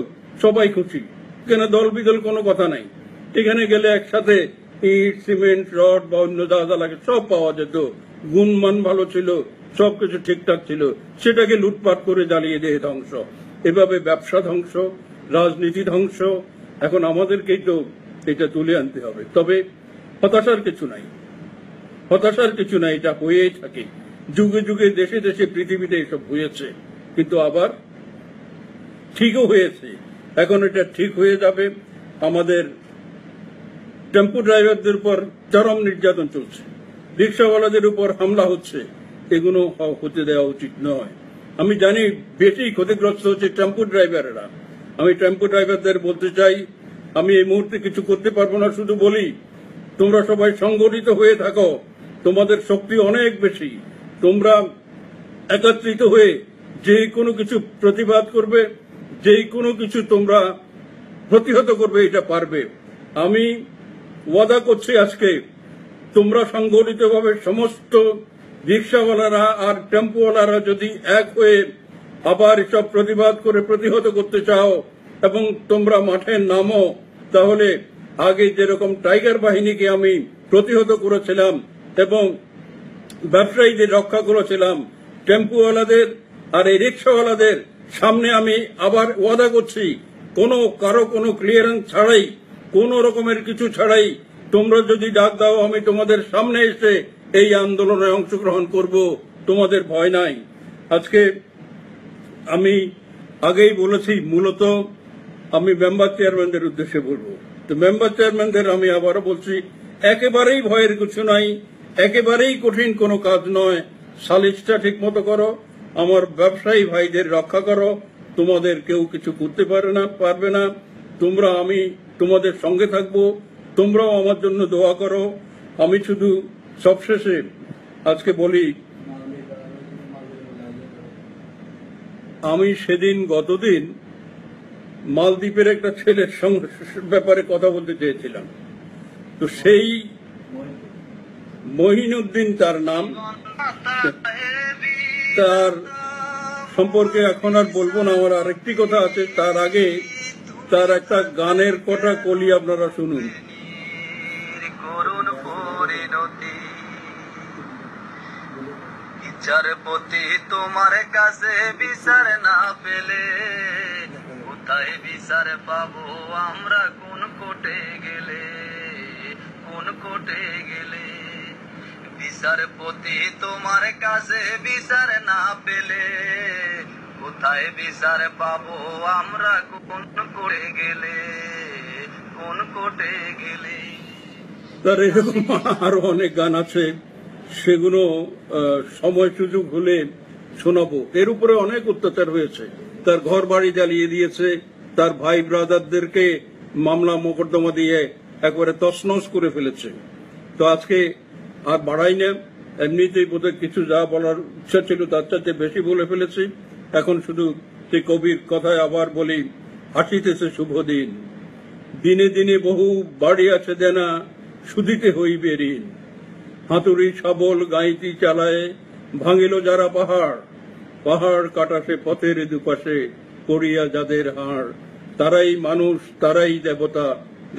সবাই খুশি, এখানে দল বিদল কোনো কথা নাই। এখানে গেলে একসাথে ইট, সিমেন্ট, রড বা অন্য যা যা লাগে সব পাওয়া যেত, গুণমান ভালো ছিল, সবকিছু ঠিকঠাক ছিল। সেটাকে লুটপাট করে জ্বালিয়ে দিয়ে ধ্বংস। এভাবে ব্যবসা ধ্বংস, রাজনীতি ধ্বংস। এখন আমাদেরকেই তো এটা তুলে আনতে হবে। তবে হতাশার কিছু নাই, হতাশার কিছু নাই, এটা হয়েই থাকে। যুগে যুগে দেশে দেশে পৃথিবীতে এসব হয়েছে, কিন্তু আবার ঠিকও হয়েছে। এখন এটা ঠিক হয়ে যাবে। আমাদের টেম্পো ড্রাইভারদের উপর চরম নির্যাতন চলছে, রিক্সাওয়ালাদের উপর হামলা হচ্ছে, এগুলো হতে দেওয়া উচিত নয়। আমি জানি বেশি ক্ষতিগ্রস্ত হচ্ছে টেম্পো ড্রাইভারেরা। আমি টেম্পো ড্রাইভারদের বলতে চাই, আমি এই মুহূর্তে কিছু করতে পারবো না, শুধু বলি তোমরা সবাই সংগঠিত হয়ে থাকো, তোমাদের শক্তি অনেক বেশি। তোমরা একত্রিত হয়ে যে কোনো কিছু প্রতিবাদ করবে, যে কোনো কিছু তোমরা প্রতিহত করবে, এটা পারবে। আমি ওয়াদা করছি আজকে, তোমরা সংগঠিতভাবে সমস্ত রিক্সাওয়ালারা আর টেম্পোওয়ালারা যদি এক হয়ে আবার এসব প্রতিবাদ করে প্রতিহত করতে চাও এবং তোমরা মাঠে নামো, তাহলে আগে যেরকম টাইগার বাহিনীকে আমি প্রতিহত করেছিলাম এবং ব্যবসায়ীদের রক্ষা করেছিলাম, টেম্পোওয়ালাদের আর এই রিক্সাওয়ালাদের সামনে আমি আবার ওয়াদা করছি, কারো কোনো ক্লিয়ারেন্স ছাড়াই, কোন রকমের কিছু ছাড়াই তোমরা যদি ডাক দাও, আমি তোমাদের সামনে এসে এই আন্দোলনে অংশগ্রহণ করব, তোমাদের ভয় নাই। আজকে আমি আগেই বলেছি, মূলত আমি মেম্বার চেয়ারম্যানদের উদ্দেশ্যে বলবো। তো মেম্বার চেয়ারম্যানদের আমি আবারও বলছি, একেবারেই ভয়ের কিছু নাই, একেবারেই কঠিন কোনো কাজ নয়। সালিশটা ঠিক মতো করো, আমার ব্যবসায়ী ভাইদের রক্ষা করো, তোমাদের কেউ কিছু করতে পারবে না। আমি তোমাদের সঙ্গে থাকবো, তোমরাও আমার জন্য দোয়া করো। আমি শুধু সবশেষে আজকে বলি, আমি সেদিন গতদিন মালদ্বীপের একটা ছেলের ব্যাপারে কথা বলতে চেয়েছিলাম। তো সেই মহিনুদ্দিন তার নাম, তার সম্পর্কে এখন আর বলবো না। আমার আরেকটি কথা আছে, তার আগে তার একটা গানের কটা কলি আপনারা শুনুন। বিচারপতি তোমার কাছে বিচার না পেলে কোথায় বিচার পাবো আমরা, কোন কোর্টে গেলে, কোন কোর্টে গেলে। বিচারপতি তোমার কাছে বিচার না পেলে কোথায় বিচার পাবো আমরা, কোন কোর্টে গেলে, কোন কোর্টে গেলে। তার এরকম আরো অনেক গান আছে, সেগুলো সময় সুযোগ হলে শোনাবো। এর উপরে অনেক অত্যাচার হয়েছে, তার ঘর বাড়ি জ্বালিয়ে দিয়েছে, তার ভাই ব্রাদারদেরকে মামলা মোকদ্দমা দিয়ে একবারে তছনছ করে ফেলেছে। তো আজকে আর বাড়াই না, এমনিতেই বোধহয় কিছু যা বলার ইচ্ছা ছিল তার চাইতে বেশি বলে ফেলেছি। এখন শুধু সেই কবির কথায় আবার বলি, আসিতেছে শুভ দিন, দিনে দিনে বহু বাড়ি আছে দেনা, শুধিতে হইবে ঋণ। হাতুড়ি শাবল গাঁইতি চালায়, ভাঙিল যারা পাহাড়, পাহাড় কাটাছে পথের দুপাশে, করিয়া যাদের হাড়। তারাই মানুষ, তারাই দেবতা,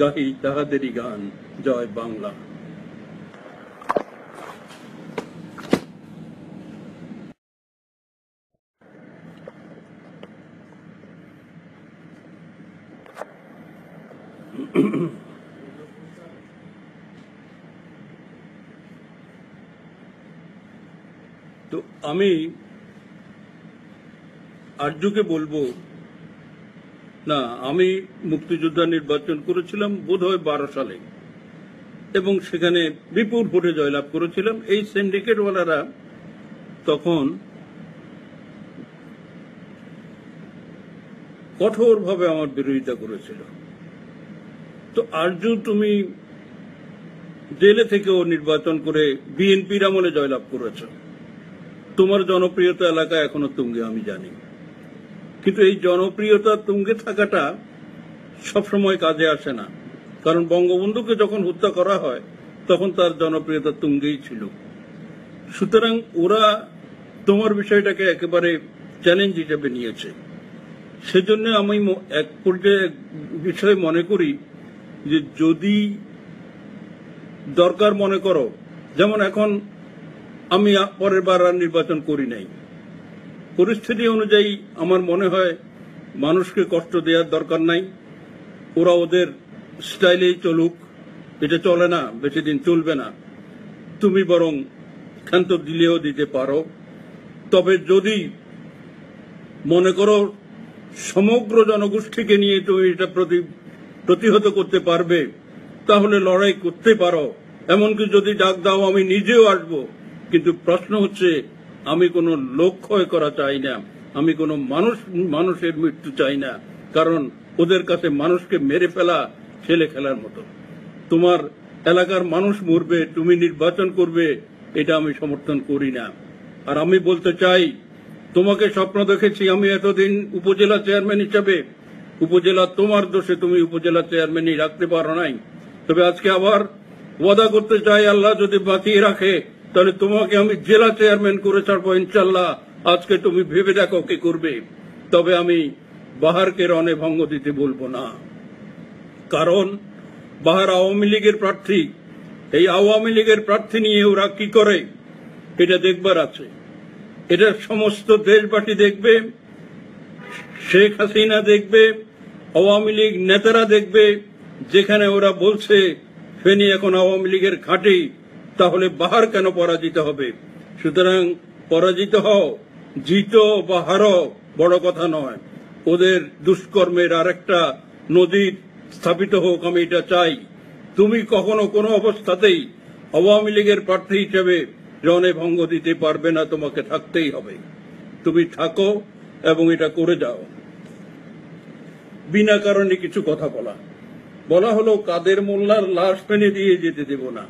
গাহি তাহাদেরই গান। জয় বাংলা। তো আমি আরজুকে বলবো, না, আমি মুক্তিযোদ্ধা নির্বাচন করেছিলাম বোধহয় 12 সালে, এবং সেখানে বিপুল ভোটে জয়লাভ করেছিলাম। এই সিন্ডিকেটওয়ালারা তখন কঠোরভাবে আমার বিরোধিতা করেছিল। তো আরজু, তুমি জেলে থেকেও নির্বাচন করে বিএনপির আমলে জয়লাভ করেছ, তোমার জনপ্রিয়তা এলাকা এখনো তুঙ্গে, আমি জানি। কিন্তু এই জনপ্রিয়তা তুঙ্গে থাকাটা সবসময় কাজে আসে না, কারণ বঙ্গবন্ধুকে যখন হত্যা করা হয় তখন তার জনপ্রিয়তা তুঙ্গেই ছিল। সুতরাং ওরা তোমার বিষয়টাকে একেবারে চ্যালেঞ্জ হিসেবে নিয়েছে। সেজন্য আমি এক পর্যায়ে বিষয় মনে করি যে যদি দরকার মনে করো, যেমন এখন আমি পরের বার আর নির্বাচন করি নাই, পরিস্থিতি অনুযায়ী আমার মনে হয় মানুষকে কষ্ট দেওয়ার দরকার নাই, ওরা ওদের স্টাইলেই চলুক, এটা চলে না, বেশি দিন চলবে না। তুমি বরং ক্ষান্ত দিলেও দিতে পারো। তবে যদি মনে করো সমগ্র জনগোষ্ঠীকে নিয়ে তুমি এটা প্রতিহত করতে পারবে, তাহলে লড়াই করতে পারো। এমনকি যদি ডাক দাও আমি নিজেও আসব। কিন্তু প্রশ্ন হচ্ছে, আমি কোনো লোক ক্ষয় করা চাই না, আমি কোনো মানুষের মৃত্যু চাই না, কারণ ওদের কাছে মানুষকে মেরে ফেলা ছেলে খেলার মতো। তোমার এলাকার মানুষ মরবে, তুমি নির্বাচন করবে, এটা আমি সমর্থন করি না। আর আমি বলতে চাই, তোমাকে স্বপ্ন দেখেছি আমি এতদিন উপজেলা চেয়ারম্যান হিসাবে। উপজেলা তোমার দোষে তুমি উপজেলা চেয়ারম্যানই রাখতে পারো নাই। তবে আজকে আবার ওয়াদা করতে চাই, আল্লাহ যদি বাঁচিয়ে রাখে তাহলে তোমাকে আমি জেলা চেয়ারম্যান করে ছাড়বো ইনশাল্লাহ। আজকে তুমি ভেবে দেখো কি করবে। তবে আমি বাহারকে রণে ভঙ্গ দিতে বলবো না, কারণ বাহার আওয়ামী লীগের প্রার্থী। এই আওয়ামী লীগের প্রার্থী নিয়ে ওরা কি করে এটা দেখবার আছে। এটা সমস্ত দেশবাসী দেখবে, শেখ হাসিনা দেখবে, আওয়ামী লীগ নেতারা দেখবে। যেখানে ওরা বলছে ফেনী এখন আওয়ামী লীগের ঘাঁটি, তাহলে বাহার কেন পরাজিত হবে? সুতরাং পরাজিত হও, জিতো বা হারো বড় কথা নয়, ওদের দুষ্কর্মের আরেকটা নজির স্থাপিত হোক, আমি এটা চাই। তুমি কখনো কোনো অবস্থাতেই আওয়ামী লীগের প্রার্থী হিসেবে রণে ভঙ্গ দিতে পারবে না, তোমাকে থাকতেই হবে। তুমি থাকো এবং এটা করে যাও। বিনা কারণে কিছু কথা বলা হলো কাদের মোল্লার লাশ ফেনে দিয়ে যেতে দেব না,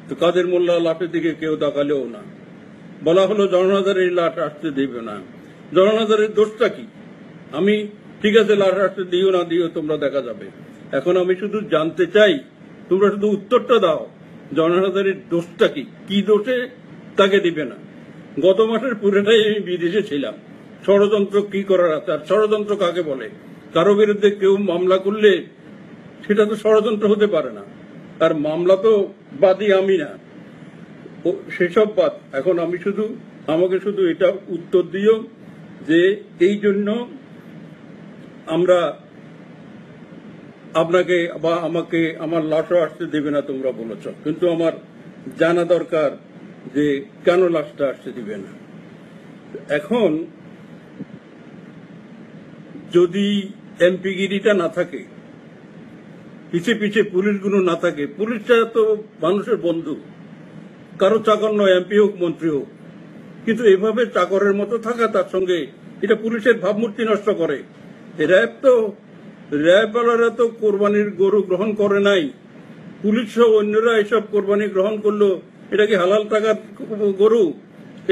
তো কাদের মোল্লার লাশের দিকে কেউ তাকালেও না। বলা হলো জননাধারের লাশ আসতে দেবে না। জননাধারের দোষটা কি? আমি ঠিক আছে, লাশ আসতে দিও না দিও, তোমরা দেখা যাবে। এখন আমি শুধু জানতে চাই, তোমরা শুধু উত্তরটা দাও, জননাধারের দোষটা কি? কি দোষে তাকে দিবে না? গত মাসের পুরোটাই আমি বিদেশে ছিলাম। ষড়যন্ত্র কি করার আছে? আর ষড়যন্ত্র কাকে বলে? কারো বিরুদ্ধে কেউ মামলা করলে সেটা তো ষড়যন্ত্র হতে পারে না। আর মামলা তো বাদী আমি না, সেসব বাদ। এখন আমাকে শুধু এটা উত্তর দিও যে এই জন্য আমরা আপনাকে বা আমাকে আমার লাশও আসতে দেবে না তোমরা বলেছ, কিন্তু আমার জানা দরকার যে কেন লাশটা আসতে দিবে না। এখন যদি এমপিগিরিটা না থাকে, পিছে পিছে পুলিশগুলো না থাকে, পুলিশটা তো মানুষের বন্ধু, কারো চাকর নয়, এমপি হোক মন্ত্রী হোক। কিন্তু এভাবে চাকরের মতো থাকা, তার সঙ্গে এটা পুলিশের ভাবমূর্তি নষ্ট করে। র্যাবওয়ালারা তো কোরবানির গরু গ্রহণ করে নাই, পুলিশ সহ অন্যরা এসব কোরবানি গ্রহণ করলো। এটা কি হালাল টাকার গরু?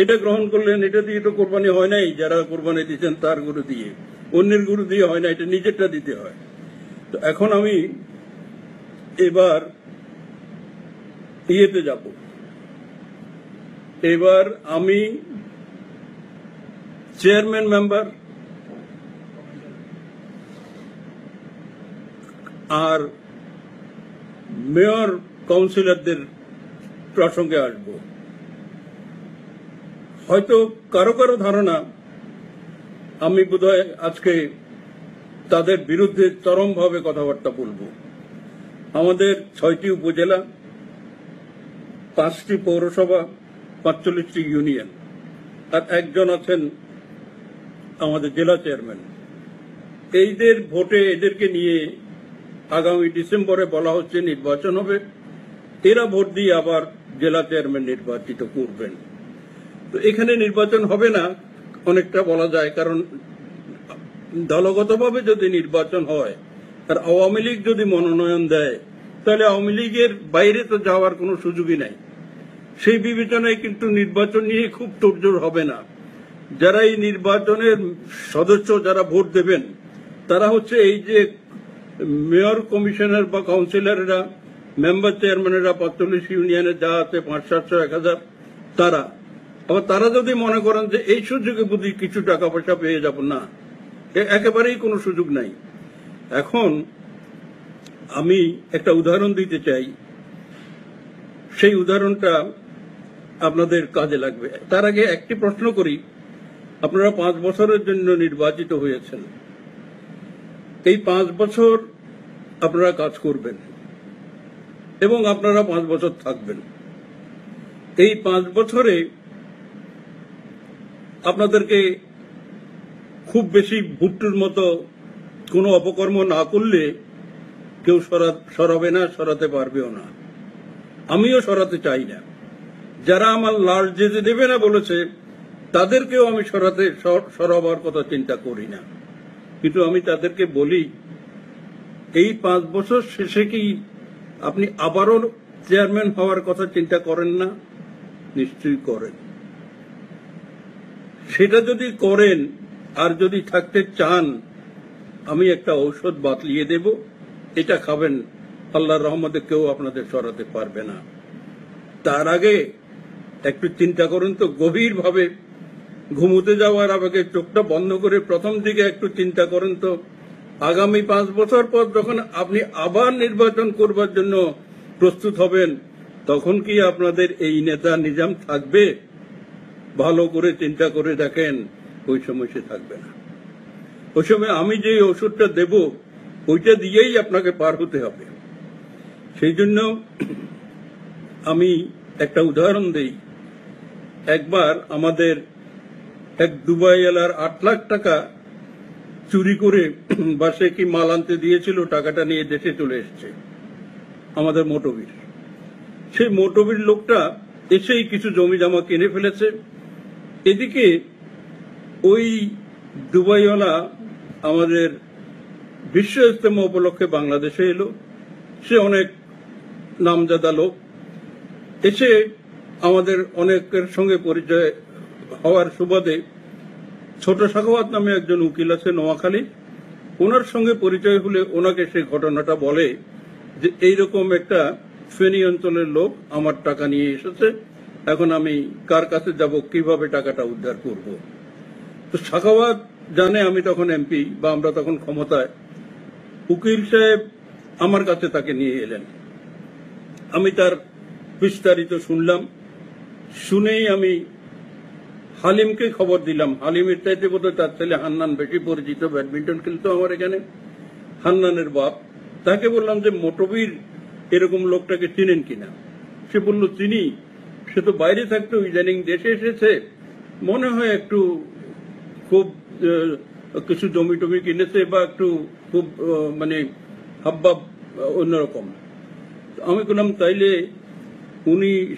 এটা গ্রহণ করলেন, এটা দিয়ে তো কোরবানি হয় নাই। যারা কোরবানি দিচ্ছেন তার গরু দিয়ে, অন্যের গরু দিয়ে হয় না, এটা নিজেরটা দিতে হয়। তো এখন আমি এবার ইয়েতে যাব। এবার আমি চেয়ারম্যান মেম্বার আর মেয়র কাউন্সিলরদের প্রসঙ্গে আসব। হয়তো কারো কারো ধারণা আমি বোধহয় আজকে তাদের বিরুদ্ধে চরমভাবে কথাবার্তা বলবো। আমাদের 6টি উপজেলা, 5টি পৌরসভা, 45টি ইউনিয়ন, আর একজন আছেন আমাদের জেলা চেয়ারম্যান। এইদের ভোটে এদেরকে নিয়ে আগামী ডিসেম্বরে বলা হচ্ছে নির্বাচন হবে, এরা ভোট দিয়ে আবার জেলা চেয়ারম্যান নির্বাচিত করবেন। তো এখানে নির্বাচন হবে না অনেকটা বলা যায়, কারণ দলগতভাবে যদি নির্বাচন হয় আর আওয়ামী লীগ যদি মনোনয়ন দেয় তাহলে আওয়ামী লীগের বাইরে তো যাওয়ার কোনো সুযোগই নাই। সেই বিবেচনায় কিন্তু নির্বাচন নিয়ে খুব তোড়জোড় হবে না। যারা এই নির্বাচনের সদস্য, যারা ভোট দেবেন, তারা হচ্ছে এই যে মেয়র, কমিশনার বা কাউন্সিলররা, মেম্বার চেয়ারম্যানেরা 45 ইউনিয়নে যা আছে 500, 700, 1000, তারা আবার তারা যদি মনে করেন যে এই সুযোগে বুঝি কিছু টাকা পয়সা পেয়ে যাব, না, একেবারেই কোনো সুযোগ নাই। এখন আমি একটা উদাহরণ দিতে চাই, সেই উদাহরণটা আপনাদের কাজে লাগবে। তার আগে একটি প্রশ্ন করি, আপনারা 5 বছরের জন্য নির্বাচিত হয়েছেন, এই 5 বছর আপনারা কাজ করবেন এবং আপনারা 5 বছর থাকবেন। এই 5 বছরে আপনাদেরকে খুব বেশি ভুট্টুর মতো কোনো অপকর্ম না করলে কেউ সরাবে না, সরাতে পারবেও না, আমিও সরাতে চাই না। যারা আমার লাশ যেতে দেবে না বলেছে তাদেরকেও আমি সরাবার কথা চিন্তা করি না। কিন্তু আমি তাদেরকে বলি, এই 5 বছর শেষে কি আপনি আবারও চেয়ারম্যান হওয়ার কথা চিন্তা করেন না? নিশ্চয়ই করেন। সেটা যদি করেন আর যদি থাকতে চান, আমি একটা ঔষধ বাতলিয়ে দেব, এটা খাবেন, আল্লাহর রহমতে কেউ আপনাদের সরাতে পারবে না। তার আগে একটু চিন্তা করুন তো, গভীরভাবে ঘুমোতে যাওয়ার আগে চোখটা বন্ধ করে প্রথম দিকে একটু চিন্তা করেন তো, আগামী 5 বছর পর যখন আপনি আবার নির্বাচন করবার জন্য প্রস্তুত হবেন, তখন কি আপনাদের এই নেতা নিজাম থাকবে? ভালো করে চিন্তা করে দেখেন, ওই সময় সে থাকবে না। ওই সময় আমি যে ওষুধটা দেব ওইটা দিয়েই আপনাকে পার হতে হবে। সেই জন্য আমি একটা উদাহরণ দেই। একবার আমাদের এক দুবাই এলার 8 লাখ টাকা চুরি করে বাসে কি মাল আনতে দিয়েছিল, টাকাটা নিয়ে দেশে চলে এসছে আমাদের মোটবির। সেই মোটবির লোকটা এসেই কিছু জমি জমা কিনে ফেলেছে। এদিকে ওই দুবাইওয়ালা আমাদের বিশ্ব ইজতেমা উপলক্ষে বাংলাদেশে এলো। সে অনেক নামজাদা লোক, এসে আমাদের অনেকের সঙ্গে পরিচয় হওয়ার সুবাদে ছোট সাখাওয়াত নামে একজন উকিল আছে নোয়াখালী, ওনার সঙ্গে পরিচয় হলে ওনাকে সেই ঘটনাটা বলে যে এইরকম একটা ফেনী অঞ্চলের লোক আমার টাকা নিয়ে এসেছে, এখন আমি কার কাছে যাব, কিভাবে টাকাটা উদ্ধার করব। তো সাখাওয়াত জানে আমি তখন এমপি বা আমরা তখন ক্ষমতায়। উকিল সাহেব আমার কাছে তাকে নিয়ে এলেন। আমি তার বিস্তারিত শুনলাম। শুনেই আমি হালিমকে খবর দিলাম। হালিমের চাইতে বোধহয় তার ছেলে হান্নান বেশি পরিচিত, ব্যাডমিন্টন খেলতো আমার এখানে, হান্নানের বাপ। তাকে বললাম যে মোটবির এরকম লোকটাকে চিনেন কিনা। সে বলল চিনি, সে তো বাইরে থাকতো, ইদানিং দেশে এসেছে, মনে হয় একটু খুব কিছু জমি টমি কিনেছে বা একটু খুব মানে হাবভাব অন্যরকম। আমি বললাম তাইলে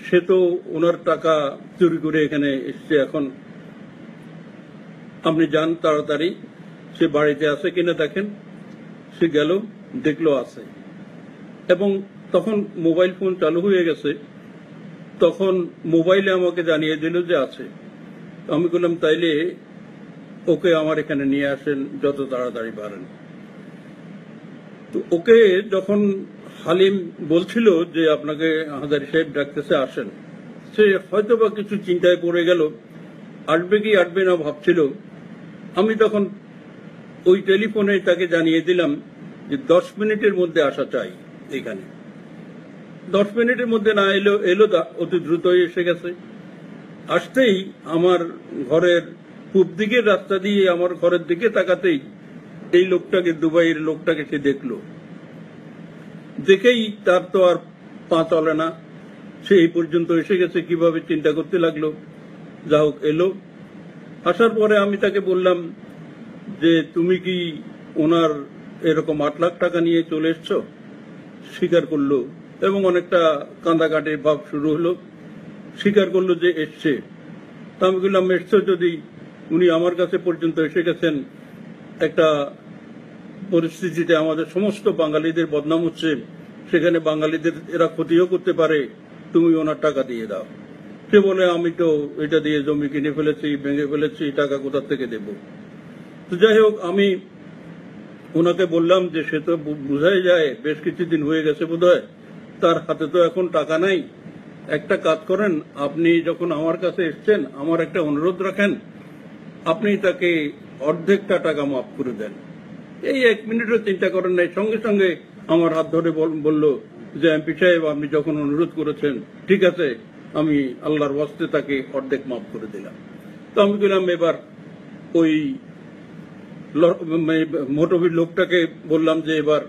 সে তো ওনার টাকা চুরি করে এখানে এসছে, এখন আপনি যান তাড়াতাড়ি, সে বাড়িতে আছে কিনা দেখেন। সে গেল, দেখলো আছে, এবং তখন মোবাইল ফোন চালু হয়ে গেছে। তখন মোবাইলে আমাকে জানিয়ে দিল যে আছে। আমি বললাম তাইলে ওকে আমার এখানে নিয়ে আসেন যত তাড়াতাড়ি পারেন। তো ওকে যখন হালিম বলছিল যে আপনাকে হাজারি সাহেব ডাকতেছে, আসেন, সে হয়তো বা কিছু চিন্তায় পড়ে গেল, আসবে কি আসবে না ভাবছিল। আমি তখন ওই টেলিফোনে তাকে জানিয়ে দিলাম যে 10 মিনিটের মধ্যে আসা চাই এখানে। 10 মিনিটের মধ্যে না এলো, অতি দ্রুত এসে গেছে। আসতেই আমার ঘরের পূব দিকের রাস্তা দিয়ে আমার ঘরের দিকে তাকাতেই এই লোকটাকে, দুবাইয়ের লোকটাকে সে দেখলো। দেখেই তার তো আর পা চলে না, সে এই পর্যন্ত এসে গেছে, কিভাবে চিন্তা করতে লাগলো। যা হোক এলো, আসার পরে আমি তাকে বললাম যে তুমি কি ওনার এরকম 8 লাখ টাকা নিয়ে চলে এসছো? স্বীকার করলো এবং অনেকটা কান্দাকাটির ভাব শুরু হলো। স্বীকার করলো যে এসছে। তা আমি বললাম, এসছো যদি, উনি আমার কাছে পর্যন্ত এসে গেছেন, একটা পরিস্থিতিতে আমাদের সমস্ত বাঙালিদের বদনাম হচ্ছে, সেখানে বাঙালিদের এরা ক্ষতিও করতে পারে, তুমি ওনার টাকা দিয়ে দাও। সে বলে, আমি তো এটা দিয়ে জমি কিনে ফেলেছি, ভেঙে ফেলেছি, টাকা কোথা থেকে দেব? তো যাই হোক, আমি ওনাকে বললাম যে সে তো বোঝাই যায় বেশ কিছুদিন হয়ে গেছে বোধহয়, তার হাতে তো এখন টাকা নাই। একটা কাজ করেন, আপনি যখন আমার কাছে এসছেন, আমার একটা অনুরোধ রাখেন, আপনি তাকে অর্ধেকটা টাকা মাফ করে দেন। এই 1 মিনিটও চিন্তা করেন নাই, সঙ্গে সঙ্গে আমার হাত ধরে বলল যে এমপি সাহেব, আপনি যখন অনুরোধ করেছেন, ঠিক আছে, আমি আল্লাহর ওয়াস্তে তাকে অর্ধেক মাফ করে দিলাম। তো আমি বললাম, এবার ওই মোটবির লোকটাকে বললাম যে এবার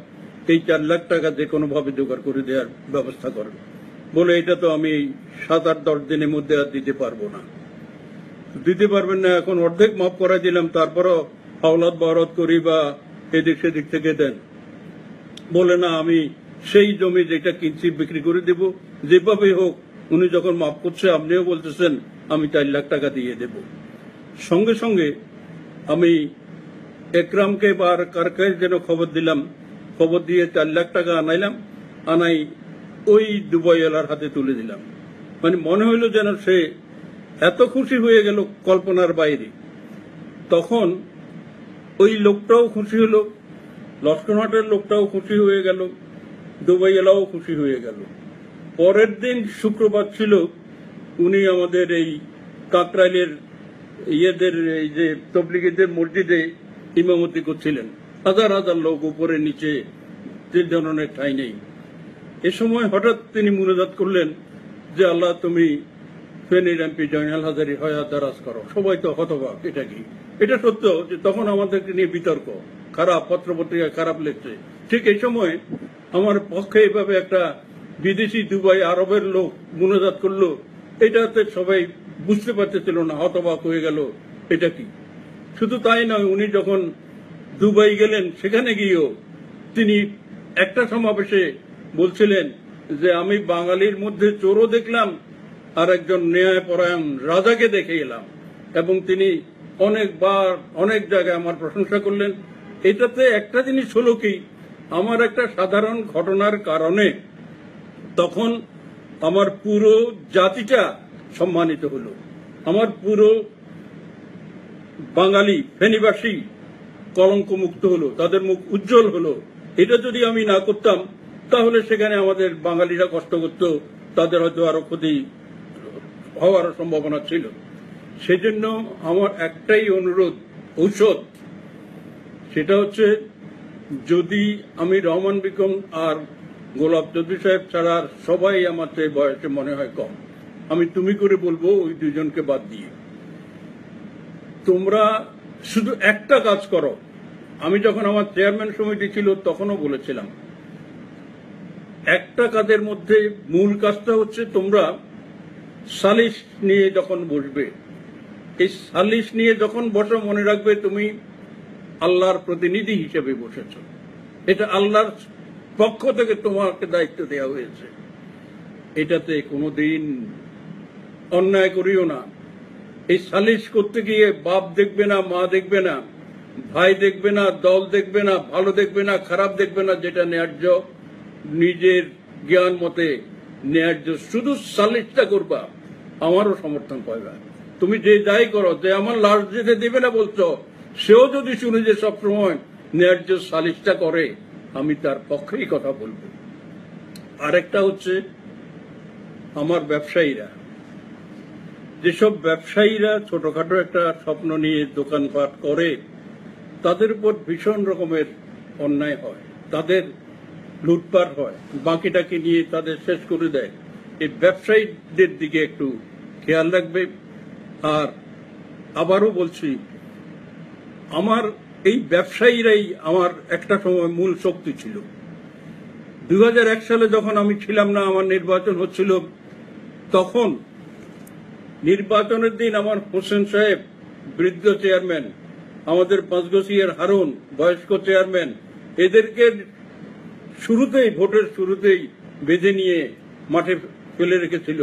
এই 4 লাখ টাকা যে কোনো ভাবে জোগাড় করে দেওয়ার ব্যবস্থা করেন। বলে, এটা তো আমি 7-8-10 দিনের মধ্যে আর দিতে পারবো না। দিতে পারবেন না? এখন অর্ধেক মাফ করা দিলাম, তারপরও হাওলাত বাওলাত করি বা এদিক সেদিক থেকে দেন। বলে, না, আমি সেই জমি যেটা কিনছি বিক্রি করে দেব, যেভাবে হোক। উনি যখন মাফ করছে, আপনিও বলতেছেন, আমি 4 লাখ টাকা দিয়ে দেব। সঙ্গে সঙ্গে আমি একরামকে বা কারকে যেন খবর দিলাম, খবর দিয়ে 4 লাখ টাকা আনাই ওই দুবাইওয়ালার হাতে তুলে দিলাম। মানে মনে হইল যেন সে এত খুশি হয়ে গেল, কল্পনার বাইরে। তখন ওই লোকটাও খুশি হলো, লস্করহাটের লোকটাও খুশি হয়ে গেল, দুবাইওয়ালাও খুশি হয়ে গেল। পরের দিন শুক্রবার ছিল, উনি আমাদের এই কাকরাইলের ইয়েদের এই যে তবলিগীদের মসজিদে ইমামতি করছিলেন। হাজার হাজার লোক, উপরে নিচে, যে ধরনের ঠাঁই নেই। এ সময় হঠাৎ তিনি মুনাজাত করলেন যে আল্লাহ, তুমি ফেনীর এমপি জয়নাল হাজারী হায়াত দারাজ করো। সবাই তো হতবাক, এটা কি? এটা সত্য যে তখন আমাদেরকে নিয়ে বিতর্ক, খারাপ পত্রপত্রিকা খারাপ লিখছে। ঠিক এই সময় আমার পক্ষে এভাবে একটা বিদেশি দুবাই আরবের লোক মুনাজাত করলো, এটাতে সবাই বুঝতে পারতেছিল না, হতবাক হয়ে গেল, এটা কি? শুধু তাই নয়, উনি যখন দুবাই গেলেন, সেখানে গিয়েও তিনি একটা সমাবেশে বলছিলেন যে আমি বাঙালির মধ্যে চোরও দেখলাম, আর একজন ন্যায়পরায়ণ রাজাকে দেখে এলাম। এবং তিনি অনেকবার অনেক জায়গায় আমার প্রশংসা করলেন। এটাতে একটা জিনিস হলো কি, আমার একটা সাধারণ ঘটনার কারণে তখন আমার পুরো জাতিটা সম্মানিত হলো, আমার পুরো বাঙালি ফেনীবাসী কলঙ্কমুক্ত হলো, তাদের মুখ উজ্জ্বল হলো। এটা যদি আমি না করতাম, তাহলে সেখানে আমাদের বাঙালিরা কষ্ট করত, তাদের হয়তো আরো ক্ষতি হওয়ার সম্ভাবনা ছিল। সেজন্য আমার একটাই অনুরোধ, ঔষধ, সেটা হচ্ছে, যদি আমি রহমান বিকম আর গোলাপ চৌধুরী সাহেব ছাড়া সবাই আমার চেয়ে বয়সে মনে হয় কম, আমি তুমি করে বলবো ওই দুজনকে বাদ দিয়ে, তোমরা শুধু একটা কাজ করো। আমি যখন আমার চেয়ারম্যান সমিতি ছিল তখনও বলেছিলাম, একটা কাজের মধ্যে মূল কাজটা হচ্ছে, তোমরা সালিশ নিয়ে যখন বসবে, এই সালিশ নিয়ে যখন বসো, মনে রাখবে তুমি আল্লাহর প্রতিনিধি হিসেবে বসেছ। এটা আল্লাহর পক্ষ থেকে তোমাকে দায়িত্ব দেওয়া হয়েছে। এটাতে কোনোদিন অন্যায় করিও না। এই সালিশ করতে গিয়ে বাপ দেখবে না, মা দেখবে না, ভাই দেখবে না, দল দেখবে না, ভালো দেখবে না, খারাপ দেখবে না, যেটা ন্যায্য নিজের জ্ঞান মতে ন্যায্য, শুধু সালিশটা করবা, আমারও সমর্থন পাইবা। তুমি যে যাই করো, যে আমার লাশ যেতে দেবে না বলছো, সেও যদি শুনে যে সবসময় ন্যায্য সালিশটা করে, আমি তার পক্ষেই কথা বলবো। আরেকটা হচ্ছে, আমার ব্যবসায়ীরা, যেসব ব্যবসায়ীরা ছোটখাটো একটা স্বপ্ন নিয়ে দোকানপাট করে, তাদের উপর ভীষণ রকমের অন্যায় হয়, তাদের লুটপাট হয়, বাকিটাকে নিয়ে তাদের শেষ করে দেয়। এই ব্যবসায়ীদের দিকে একটু খেয়াল রাখবে। আর আবারও বলছি, আমার এই ব্যবসায়ীরাই আমার একটা সময় মূল শক্তি ছিল। 2001 সালে যখন আমি ছিলাম না, আমার নির্বাচন হচ্ছিল, তখন নির্বাচনের দিন আমার হোসেন সাহেব বৃদ্ধ চেয়ারম্যান, আমাদের পাঁচগছিয়ার হারুন বয়স্ক চেয়ারম্যান, এদেরকে শুরুতেই ভোটের শুরুতেই বেঁধে নিয়ে মাঠে ফেলে রেখেছিল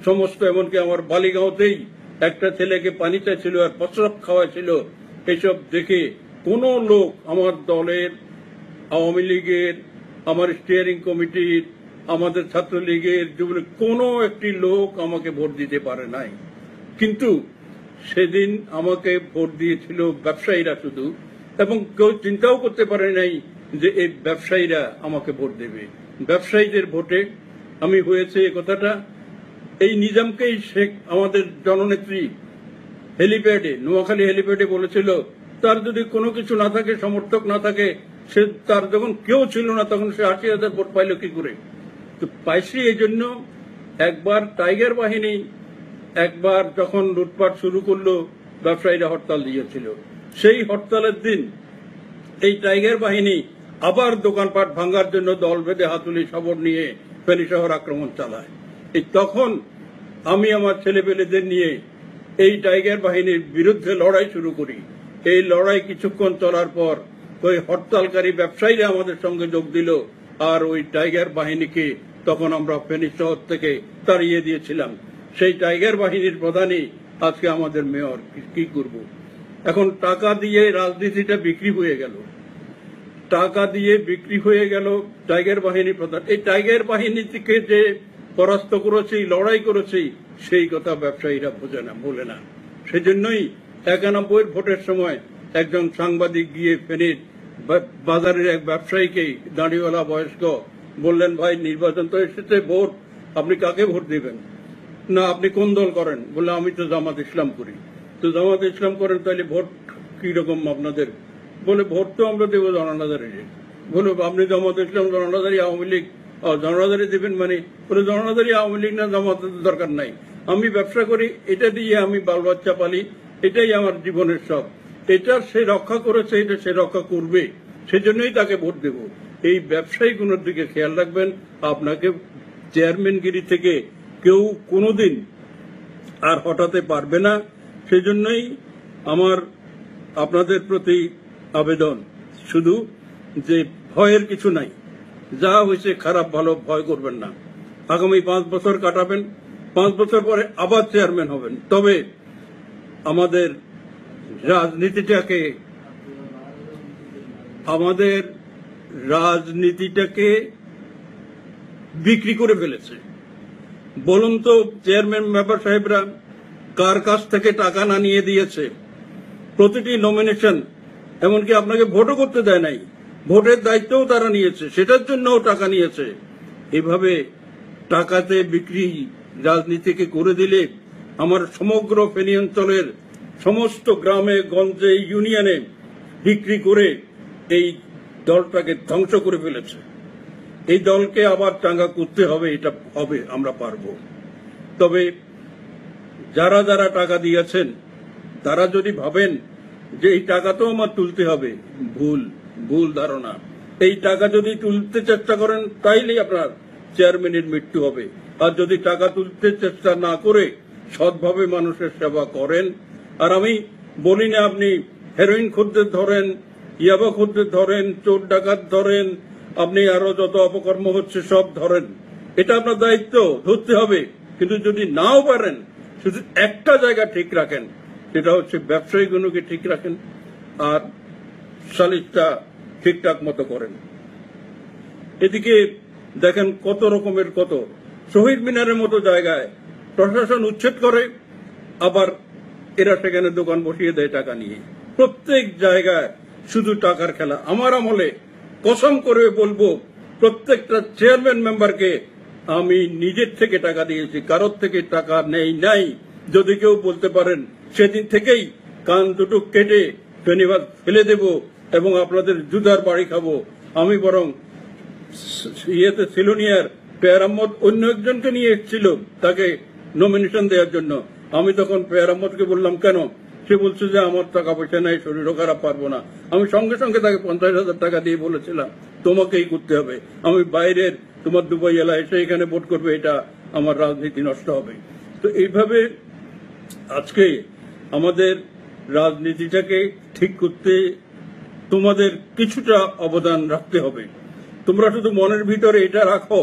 সমস্ত। এমনকি আমার বালিগাঁওতেই একটা ছেলেকে পানি চাইছিল আর প্রস্রাব খাওয়াছিল। এসব দেখে কোন লোক আমার দলের, আওয়ামী লীগের, আমার স্টিয়ারিং কমিটির, আমাদের ছাত্রলীগের, যুবলীগ কোনো একটি লোক আমাকে ভোট দিতে পারে নাই। কিন্তু সেদিন আমাকে ভোট দিয়েছিল ব্যবসায়ীরা শুধু, এবং কেউ চিন্তাও করতে পারে নাই যে এই ব্যবসায়ীরা আমাকে ভোট দেবে। ব্যবসায়ীদের ভোটে আমি হয়েছে এ কথাটা এই নিজামকেই শেখ আমাদের জননেত্রী হেলিপ্যাডে, নোয়াখালী হেলিপ্যাডে বলেছিল তার যদি কোনো কিছু না থাকে, সমর্থক না থাকে, সে তার যখন কেউ ছিল না তখন সে ৮০,০০০ ভোট পাইল কি করে? তো পাইছি এই জন্য। একবার টাইগার বাহিনী একবার যখন লুটপাট শুরু করলো, ব্যবসায়ীরা হরতাল দিয়েছিল। সেই হরতালের দিন এই টাইগার বাহিনী আবার দোকানপাট ভাঙার জন্য দল বেঁধে হাতুড়ি শবর নিয়ে ফেনী শহর আক্রমণ চালায়। এই তখন আমি আমার ছেলেপেলেদের নিয়ে এই টাইগার বাহিনীর বিরুদ্ধে লড়াই শুরু করি। এই লড়াই কিছুক্ষণ চলার পর ওই হরতালকারী ব্যবসায়ীরা আমাদের সঙ্গে যোগ দিল, আর ওই টাইগার বাহিনীকে তখন আমরা ফেনী শহর থেকে তাড়িয়ে দিয়েছিলাম। সেই টাইগার বাহিনীর প্রধানই আজকে আমাদের মেয়র। কি করব? এখন টাকা দিয়ে রাজনীতিটা বিক্রি হয়ে গেল, টাকা দিয়ে বিক্রি হয়ে গেল টাইগার বাহিনী প্রধান। এই টাইগার বাহিনী থেকে যে পরাস্ত করেছি, লড়াই করেছি, সেই কথা ব্যবসায়ীরা বোঝে না, বলে না। সেজন্যই ৯১ ভোটের সময় একজন সাংবাদিক গিয়ে ফেনীর বাজারের এক ব্যবসায়ীকে, দাঁড়িওয়ালা বয়স্ক, বললেন, ভাই নির্বাচন তো এসেছে, ভোট, আপনি কাকে ভোট দিবেন? না, আপনি কোন দল করেন? বললে, আমি তো জামাত ইসলাম করি। তো জামাত ইসলাম করেন, তাহলে ভোট কি রকম আপনাদের? বলে, ভোট তো আমরা দেবো জননাধারী। বলে, আপনি জামাত ইসলাম, জননাধারী, আওয়ামী লীগ, জননাধারী দেবেন মানে? বলে, জননাধারী আওয়ামী লীগ না জামাতের দরকার নাই, আমি ব্যবসা করি, এটা দিয়ে আমি বাল বাচ্চা পালি, এটাই আমার জীবনের সব। এটা সে রক্ষা করেছে, এটা সে রক্ষা করবে, সেজন্যই তাকে ভোট দেব। এই ব্যবসায়ীগুলোর দিকে খেয়াল রাখবেন। আপনাকে চেয়ারম্যানগিরি থেকে কেউ কোনোদিন আর হটাতে পারবে না। সেজন্যই আমার আপনাদের প্রতি আবেদন শুধু যে ভয়ের কিছু নাই, যা হয়েছে খারাপ ভালো ভয় করবেন না। আগামী ৫ বছর কাটাবেন, ৫ বছর পরে আবার চেয়ারম্যান হবেন। তবে আমাদের রাজনীতিটাকে বিক্রি করে ফেলেছে। বলুন তো, চেয়ারম্যান মেম্বার সাহেবরা কার কাছ থেকে টাকা না নিয়ে দিয়েছে? প্রতিটি নমিনেশন, এমনকি আপনাকে ভোটও করতে দেয় নাই, ভোটের দায়িত্বও তারা নিয়েছে, সেটার জন্যও টাকা নিয়েছে। এভাবে টাকাতে বিক্রি রাজনীতিকে করে দিলে আমার সমগ্র ফেনী অঞ্চলের সমস্ত গ্রামে গঞ্জে ইউনিয়নে বিক্রি করে এই দলটাকে ধ্বংস করে ফেলেছে। এই দলকে আবার চাঙ্গা করতে হবে, এটা হবে, আমরা পারব। তবে যারা যারা টাকা দিয়েছেন তারা যদি ভাবেন যে এই টাকা তো আমার তুলতে হবে, ভুল ধারণা। এই টাকা যদি তুলতে চেষ্টা করেন তাইলেই আপনার চেয়ারম্যানের মৃত্যু হবে। আর যদি টাকা তুলতে চেষ্টা না করে সৎভাবে মানুষের সেবা করেন, আর আমি বলি না আপনি হেরোইন খদ্দের ধরেন, ইয়াবা খদ্দের ধরেন, চোর ডাকাত ধরেন, আপনি আরো যত অপকর্ম হচ্ছে সব ধরেন, এটা আপনার দায়িত্ব, ধরতে হবে। কিন্তু যদি নাও পারেন, শুধু একটা জায়গা ঠিক রাখেন, সেটা হচ্ছে ব্যবসায়ীগুলোকে ঠিক রাখেন আর সালিশটা ঠিকঠাক মতো করেন। এদিকে দেখেন কত রকমের, কত শহীদ মিনারের মতো জায়গায় প্রশাসন উচ্ছেদ করে, আবার এরা সেখানে দোকান বসিয়ে দেয় টাকা নিয়ে। প্রত্যেক জায়গায় শুধু টাকার খেলা। আমার আমলে কসম করে বলবো, প্রত্যেকটা চেয়ারম্যান মেম্বারকে আমি নিজের থেকে টাকা দিয়েছি, কারোর থেকে টাকা নেই নাই। যদি কেউ বলতে পারেন, সেদিন থেকেই কান দুটো কেটে ফেনীবাদ ফেলে দেব এবং আপনাদের জুতার বাড়ি খাবো। আমি বরং সিলোনিয়ার পেয়ার আহমদ অন্য একজনকে নিয়ে এসেছিল তাকে নমিনেশন দেওয়ার জন্য। আমি তখন পেয়ার আহমদকে বললাম, কেন? সে বলছে যে আমার টাকা পয়সা নাই, শরীরও খারাপ, পারবো না। আমি সঙ্গে সঙ্গে তাকে ৫০,০০০ টাকা দিয়ে বলেছিলাম, তোমাকেই করতে হবে, আমি বাইরের তোমার দুবাই এলা এসে এখানে ভোট করবে, এটা আমার রাজনীতি নষ্ট হবে। তো এইভাবে আজকে আমাদের রাজনীতিটাকে ঠিক করতে তোমাদের কিছুটা অবদান রাখতে হবে। তোমরা শুধু মনের ভিতরে এটা রাখো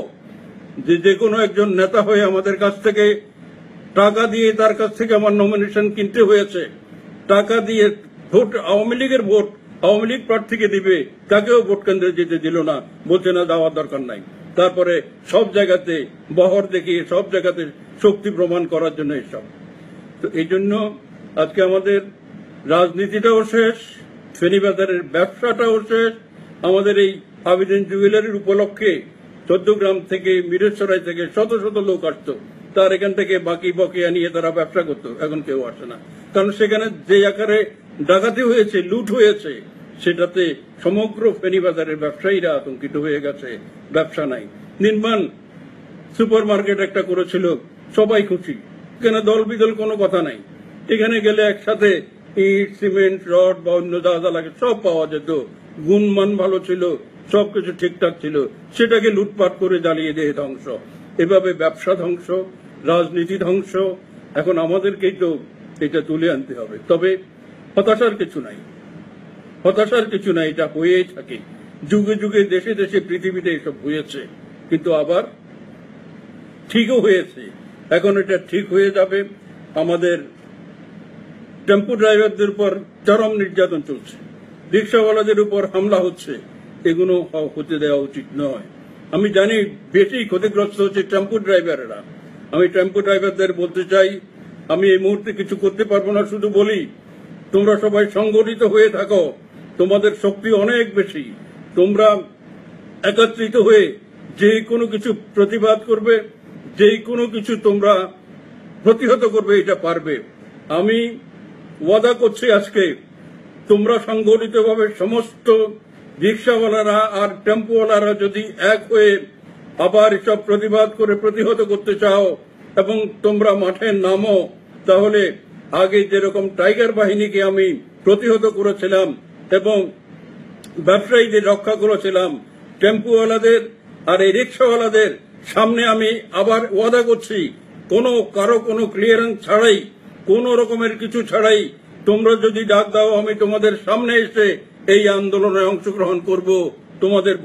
যে কোনো একজন নেতা হয়ে আমাদের কাছ থেকে টাকা দিয়ে তার কাছ থেকে আমার নমিনেশন কিনতে হয়েছে, টাকা দিয়ে ভোট, আওয়ামী লীগের ভোট আওয়ামী লীগ প্রার্থীকে দিবে, তাকেও ভোট কেন্দ্রে যেতে দিল না, বলছে না যাওয়ার দরকার নাই। তারপরে সব জায়গাতে বহর দেখিয়ে সব জায়গাতে শক্তি প্রমাণ করার জন্য এসব। তো এই জন্য আজকে আমাদের রাজনীতিটাও শেষ, ফেনীবাজারের ব্যবসাটাও শেষ। আমাদের এই আবিদিন জুয়েলারির উপলক্ষে 14 গ্রাম থেকে, মিরেশ্বরাই থেকে শত শত লোক আসতো, তার এখান থেকে বাকি বকেয়া নিয়ে তারা ব্যবসা করতো। এখন কেউ আসে না, কারণ সেখানে যে আকারে ডাকাতি হয়েছে, লুট হয়েছে, সেটাতে সমগ্র ফেনীবাজারের ব্যবসায়ীরা আতঙ্কিত হয়ে গেছে। ব্যবসা নাই। নির্মাণ সুপার মার্কেট একটা করেছিল, সবাই খুশি, এখানে দল বিদল কোনো কথা নাই। এখানে গেলে একসাথে ইট, সিমেন্ট, রড বা অন্য যা যা লাগে সব পাওয়া যেত, গুণমান ভালো ছিল, সবকিছু ঠিকঠাক ছিল। সেটাকে লুটপাট করে জ্বালিয়ে দিয়ে ধ্বংস। এভাবে ব্যবসা ধ্বংস, রাজনীতি ধ্বংস। এখন আমাদেরকেই তো এটা তুলে আনতে হবে। তবে হতাশার কিছু নাই, হতাশার কিছু নাই, এটা হয়েই থাকে। যুগে যুগে দেশে দেশে পৃথিবীতে এসব হয়েছে, কিন্তু আবার ঠিকও হয়েছে। এখন এটা ঠিক হয়ে যাবে। আমাদের টেম্পো ড্রাইভারদের উপর চরম নির্যাতন চলছে, রিক্সাওয়ালাদের উপর হামলা হচ্ছে, এগুলো হতে দেওয়া উচিত নয়। আমি জানি বেশি ক্ষতিগ্রস্ত হচ্ছে টেম্পো ড্রাইভারেরা। আমি টেম্পো ড্রাইভারদের বলতে চাই, আমি এই মুহূর্তে কিছু করতে পারবো না, শুধু বলি তোমরা সবাই সংগঠিত হয়ে থাকো, তোমাদের শক্তি অনেক বেশি। তোমরা একত্রিত হয়ে যে কোনো কিছু প্রতিবাদ করবে, যে কোনো কিছু তোমরা প্রতিহত করবে, এটা পারবে। আমি ওয়াদা করছি আজকে, তোমরা সংগঠিতভাবে সমস্ত রিক্সাওয়ালারা আর টেম্পোওয়ালারা যদি এক হয়ে আবার এসব প্রতিবাদ করে প্রতিহত করতে চাও এবং তোমরা মাঠে নামো, তাহলে আগে যেরকম টাইগার বাহিনীকে আমি প্রতিহত করেছিলাম এবং ব্যবসায়ীদের রক্ষা করেছিলাম, টেম্পোওয়ালাদের আর এই রিক্সাওয়ালাদের সামনে আমি আবার ওয়াদা করছি, কারো কোনো ক্লিয়ারেন্স ছাড়াই, কোন রকমের কিছু ছাড়াই তোমরা যদি ডাক দাও, আমি তোমাদের সামনে এসে এই আন্দোলনে অংশগ্রহণ করব। তোমাদের